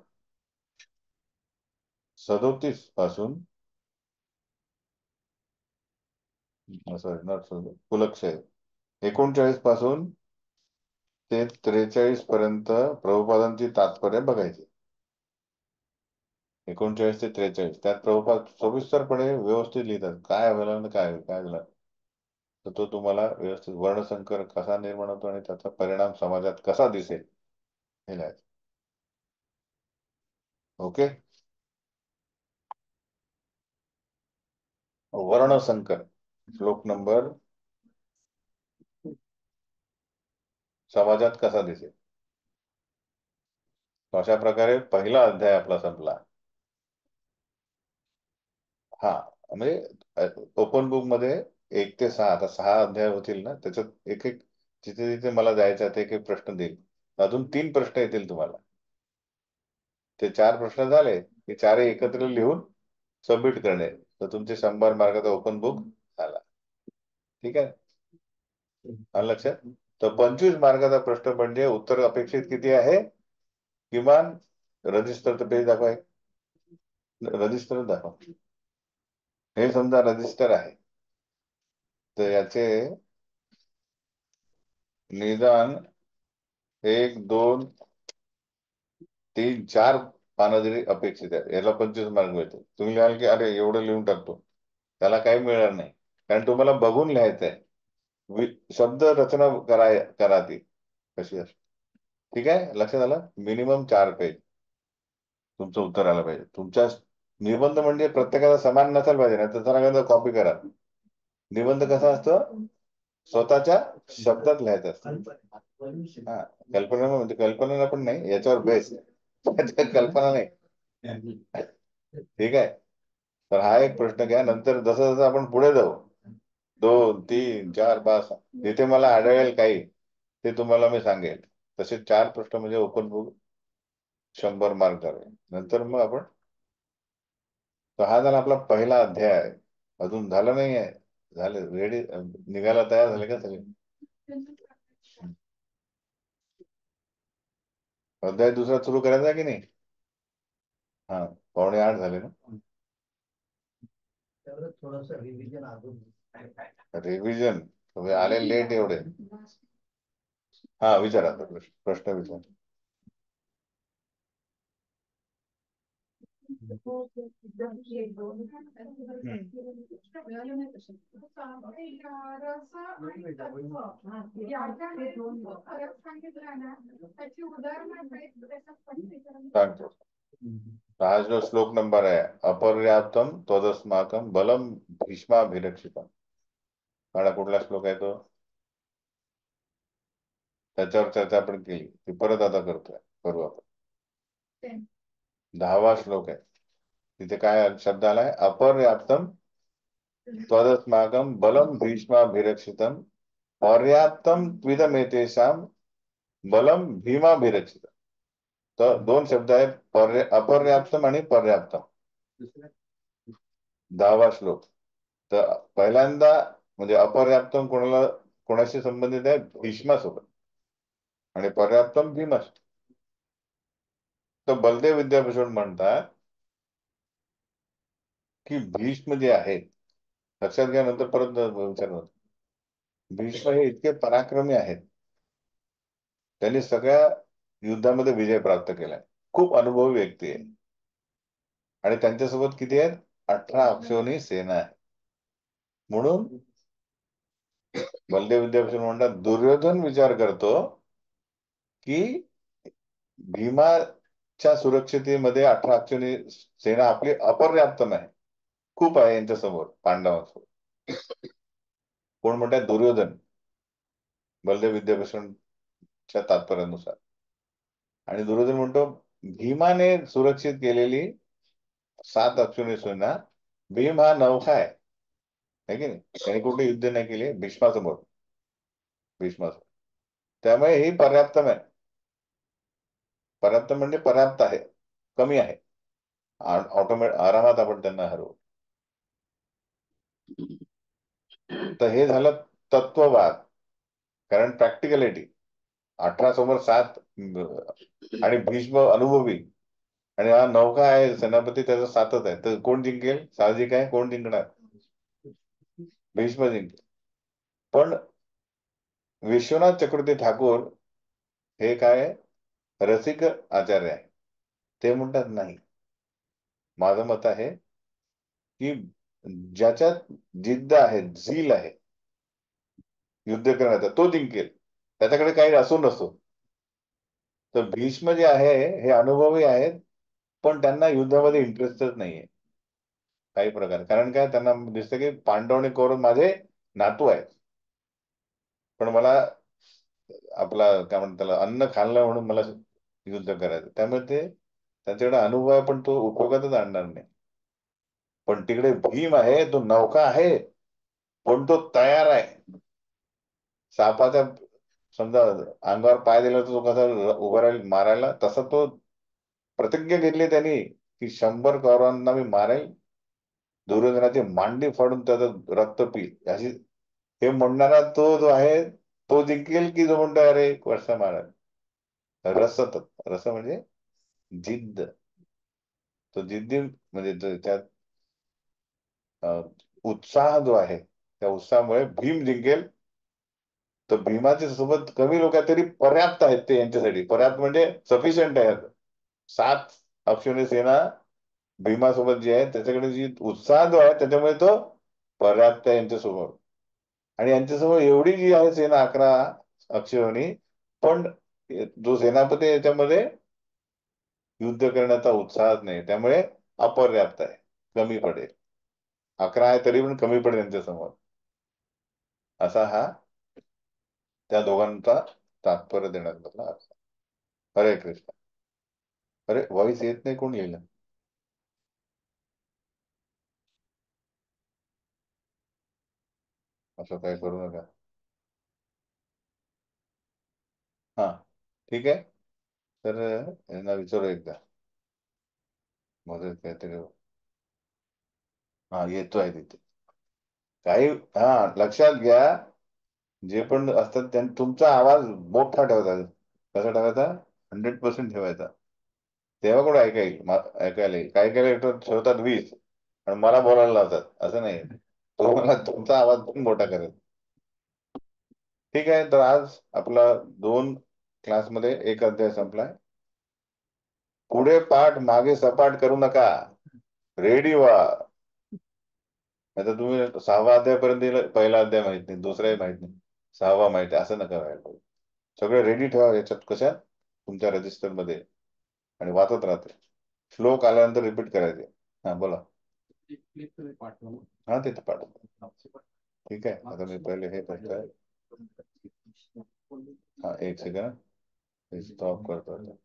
37 पासून, सॉरी नॉट कुलक्षय, 39 पासून ते 43 पर्यंत प्रभुपादांची तात्पर्य बघायची. 39 ते 43 त्यात प्रभुपाद सविस्तरपणे व्यवस्थित लिहितात, काय अवलंबन काय काय झालं, तर तो तुम्हाला व्यवस्थित वर्णसंकर कसा निर्माण होतो आणि त्याचा परिणाम समाजात कसा दिसेल हे लिहायचं. ओके. वर्णसंकर श्लोक नंबर, समाजात कसा दिसेल. तो अशा प्रकारे पहिला अध्याय आपला संपला. हा, म्हणजे ओपन बुक मध्ये 1 ते 6, आता 6 अध्याय होतील ना, त्याच्यात एक एक जिथे जिथे मला जायचं आहे ते एक एक प्रश्न देईल. अजून 3 प्रश्न येतील तुम्हाला. ते 4 प्रश्न झाले की 4 एकत्र लिहून सबमिट करणे, तर तुमचे 100 मार्काचा ओपन बुक झाला. ठीक आहे, आलं लक्षात. तर 25 मार्काचा प्रश्न म्हणजे उत्तर अपेक्षित किती आहे, किमान रजिस्टर तर पेज दाखवा, रजिस्टर दाखवा. हे समजा रजिस्टर आहे, तर याचे निदान 1 2 3 4 पानं जरी अपेक्षित आहे, याला 25 मार्क मिळते. तुम्ही लिहाल की अरे एवढं लिहून टाकतो, त्याला काही मिळणार नाही, कारण तुम्हाला बघून लिहायचं आहे. शब्द रचना करा ती कशी असते. ठीक आहे, लक्षात आलं. मिनिमम 4 पेज तुमचं उत्तर आलं पाहिजे. तुमच्या निबंध म्हणजे प्रत्येकाला समान नसायला पाहिजे, ना तर जरा कॉपी करा. निबंध कसा असतो, स्वतःच्या शब्दात लिहायचं असतं. हा, कल्पना म्हणजे कल्पना पण नाही, याच्यावर बेस कल्पना नाही. ठीक आहे, तर हा एक प्रश्न घ्या. नंतर जसं जसं आपण पुढे जाऊ, 2 3 4 5 जिथे मला आढळेल काही ते तुम्हाला मी सांगेल. तसे 4 प्रश्न म्हणजे ओपन बुक 100 मार्क झाले. नंतर मग आपण, तर हा झाला आपला पहिला अध्याय. अजून झालं नाही आहे, झाले रेडी, निघायला तयार झाले का सगळे? अध्याय दुसरा सुरू करायचा की नाही? हा, 7:45 झाले ना. थोडस रिव्हिजन अजून, रिव्हिजन तुम्ही आले लेट एवढे. हा, विचारा आता प्रश्न, प्रश्न विचार. सांगतो. हा जो श्लोक नंबर आहे, अपर्याप्तम त्वदस्माकं बलम भीष्माभिरक्षितम, काळा कुठला श्लोक आहे तो? त्याच्यावर चर्चा आपण केली, ती परत आता करतोय, करू आपण. 10वा श्लोक आहे, तिथे काय शब्द आलाय? अपर्याप्तम त्वदस्माकं बलम भीष्माभिरक्षितम पर्याप्तम त्विदमेतेषाम बलम भीमाभिरक्षितम. तर 2 शब्द आहेत, अपर्याप्तम आणि पर्याप्तम. 10वा श्लोक. तर पहिल्यांदा म्हणजे अपर्याप्तम कोणाला, कोणाशी संबंधित आहे? भीष्मासोबत. आणि पर्याप्तम भीमास. तर बलदेव विद्याभूषण म्हणतात की भीष्म जे आहेत, लक्षात घ्या, नंतर परत विचारणार, भीष्म हे इतके पराक्रमी आहेत, त्यांनी सगळ्या युद्धामध्ये विजय प्राप्त केलाय, खूप अनुभवी व्यक्ती आहे. आणि त्यांच्यासोबत किती आहेत? 18 अक्षौहिणी सेना आहे. म्हणून बलदेव विद्याभूषण म्हणतात, दुर्योधन विचार करतो की भीमाच्या सुरक्षितेमध्ये 18 अक्षौहिणी सेना आपली अपर्याप्तम आहे, खूप आहे यांच्यासमोर पांडवांसोबत. कोण म्हणतात? दुर्योधन, बलदेव विद्याभूषणच्या तात्पर्यानुसार. आणि दुर्योधन म्हणतो, भीमाने सुरक्षित केलेली 7 अक्षौहिणी सेना, भीम हा नवखा आहे की नाही, त्याने कुठे युद्ध नाही केले भीष्मासमोर, भीष्मासमोर. त्यामुळे ही पर्याप्तम आहे. पर्याप्त म्हणजे पर्याप्त आहे, कमी आहे, ऑटोमॅटिक आरामात आपण त्यांना हरवू. तर हे झालं तत्ववाद. कारण प्रॅक्टिकलिटी, 18 समोर 7, आणि भीष्म अनुभवी, आणि हा नौका आहे सेनापती त्याचा 7च आहे, तर कोण जिंकेल? साहजिक आहे, कोण जिंकणार? भीष्म जिंकेल. पण विश्वनाथ चक्रवर्ती ठाकूर हे काय, रसिक आचार्य आहे. ते म्हणतात नाही, माझं मत आहे की ज्याच्यात जिद्द आहे, झील आहे युद्ध करण्याचा, तो जिंकेल, त्याच्याकडे काही असो नसो. तर भीष्म जे आहे हे अनुभवी आहेत, पण त्यांना युद्धामध्ये इंटरेस्टच नाहीये काही प्रकार. कारण काय, त्यांना दिसतं की पांडव आणि कौरव माझे नातू आहेत, पण मला आपला काय म्हणतात त्याला, अन्न खाल्लं म्हणून मला युद्ध करायचं. त्यामुळे ते त्यांच्याकडे अनुभव आहे, पण तो उपयोगातच आणणार नाही. पण तिकडे भीम आहे, तो नौका आहे, पण तो तयार आहे. सापाच्या समजा अंगावर पाय दिला तर तो कसा उभा राहील मारायला, तसा तो प्रतिज्ञा घेतली त्यांनी की 100 कौरवांना मी मारेल, दुर्योधनाची मांडी फाडून त्याचं रक्त पिईल, अशी हे म्हणणारा तो जो आहे, तो जिंकेल की जो म्हणतो अरे वर्षा मारा. रस, रस म्हणजे जिद्द. तो जिद्दी म्हणजे त्यात उत्साह जो आहे, त्या उत्साहामुळे भीम जिंकेल. तर भीमाच्या सोबत कमी लोक आहेत तरी पर्याप्त आहेत, ते यांच्यासाठी पर्याप्त म्हणजे सफिशियंट आहे. 7 अक्षोणी सेना भीमासोबत जी आहे, त्याच्याकडे जी उत्साह जो आहे त्याच्यामुळे तो पर्याप्त आहे यांच्यासमोर. आणि यांच्यासमोर एवढी जी आहे सेना, 11 अक्षोहिणी, पण जो सेनापती आहे याच्यामध्ये युद्ध करण्याचा उत्साहच नाही, त्यामुळे अपर्याप्त आहे, कमी पडेल. 11 आहे तरी पण कमी पडेल त्यांच्यासमोर. असा हा त्या दोघांचा तात्पर्य देण्यात आला. हरे कृष्ण. अरे व्हॉइस येत नाही, कोण लिहिलं? असं काय करू नका. हा, ठीक आहे. तर यांना विचारू एकदा, मदत काहीतरी. हा, येतोय तिथे काही. हा, लक्षात घ्या, जे पण असतात त्यांनी तुमचा आवाज मोठा ठेवायचा. कसा ठेवायचा? 100% ठेवायचा. तेव्हा कोण ऐकायला येईल. काही काही लेटर ठेवतात 20 आणि मला बोलायला लावतात, असं नाही. तुम्हाला तुमचा आवाज पण मोठा करेल. ठीक आहे, तर आज आपला 2 क्लासमध्ये 1 अध्याय संपलाय. पुढे पाठ मागे सपाट करू नका, रेडी व्हा. आता तुम्ही 6वा अध्यायपर्यंत दिलं, पहिला अध्याय माहित नाही, दुसराही माहित नाही, 6वा माहिती आहे, असं नका व्हायला. सगळे रेडी ठेवा याच्यात, कशात? तुमच्या रजिस्टर मध्ये, आणि वाचत राहते. श्लोक आल्यानंतर रिपीट करायचे. हा, बोला. हा, तिथे पाठव. ठीक आहे, आता मी पहिले हे करतोय. हा, 1 सेकंड, स्टॉप करतो.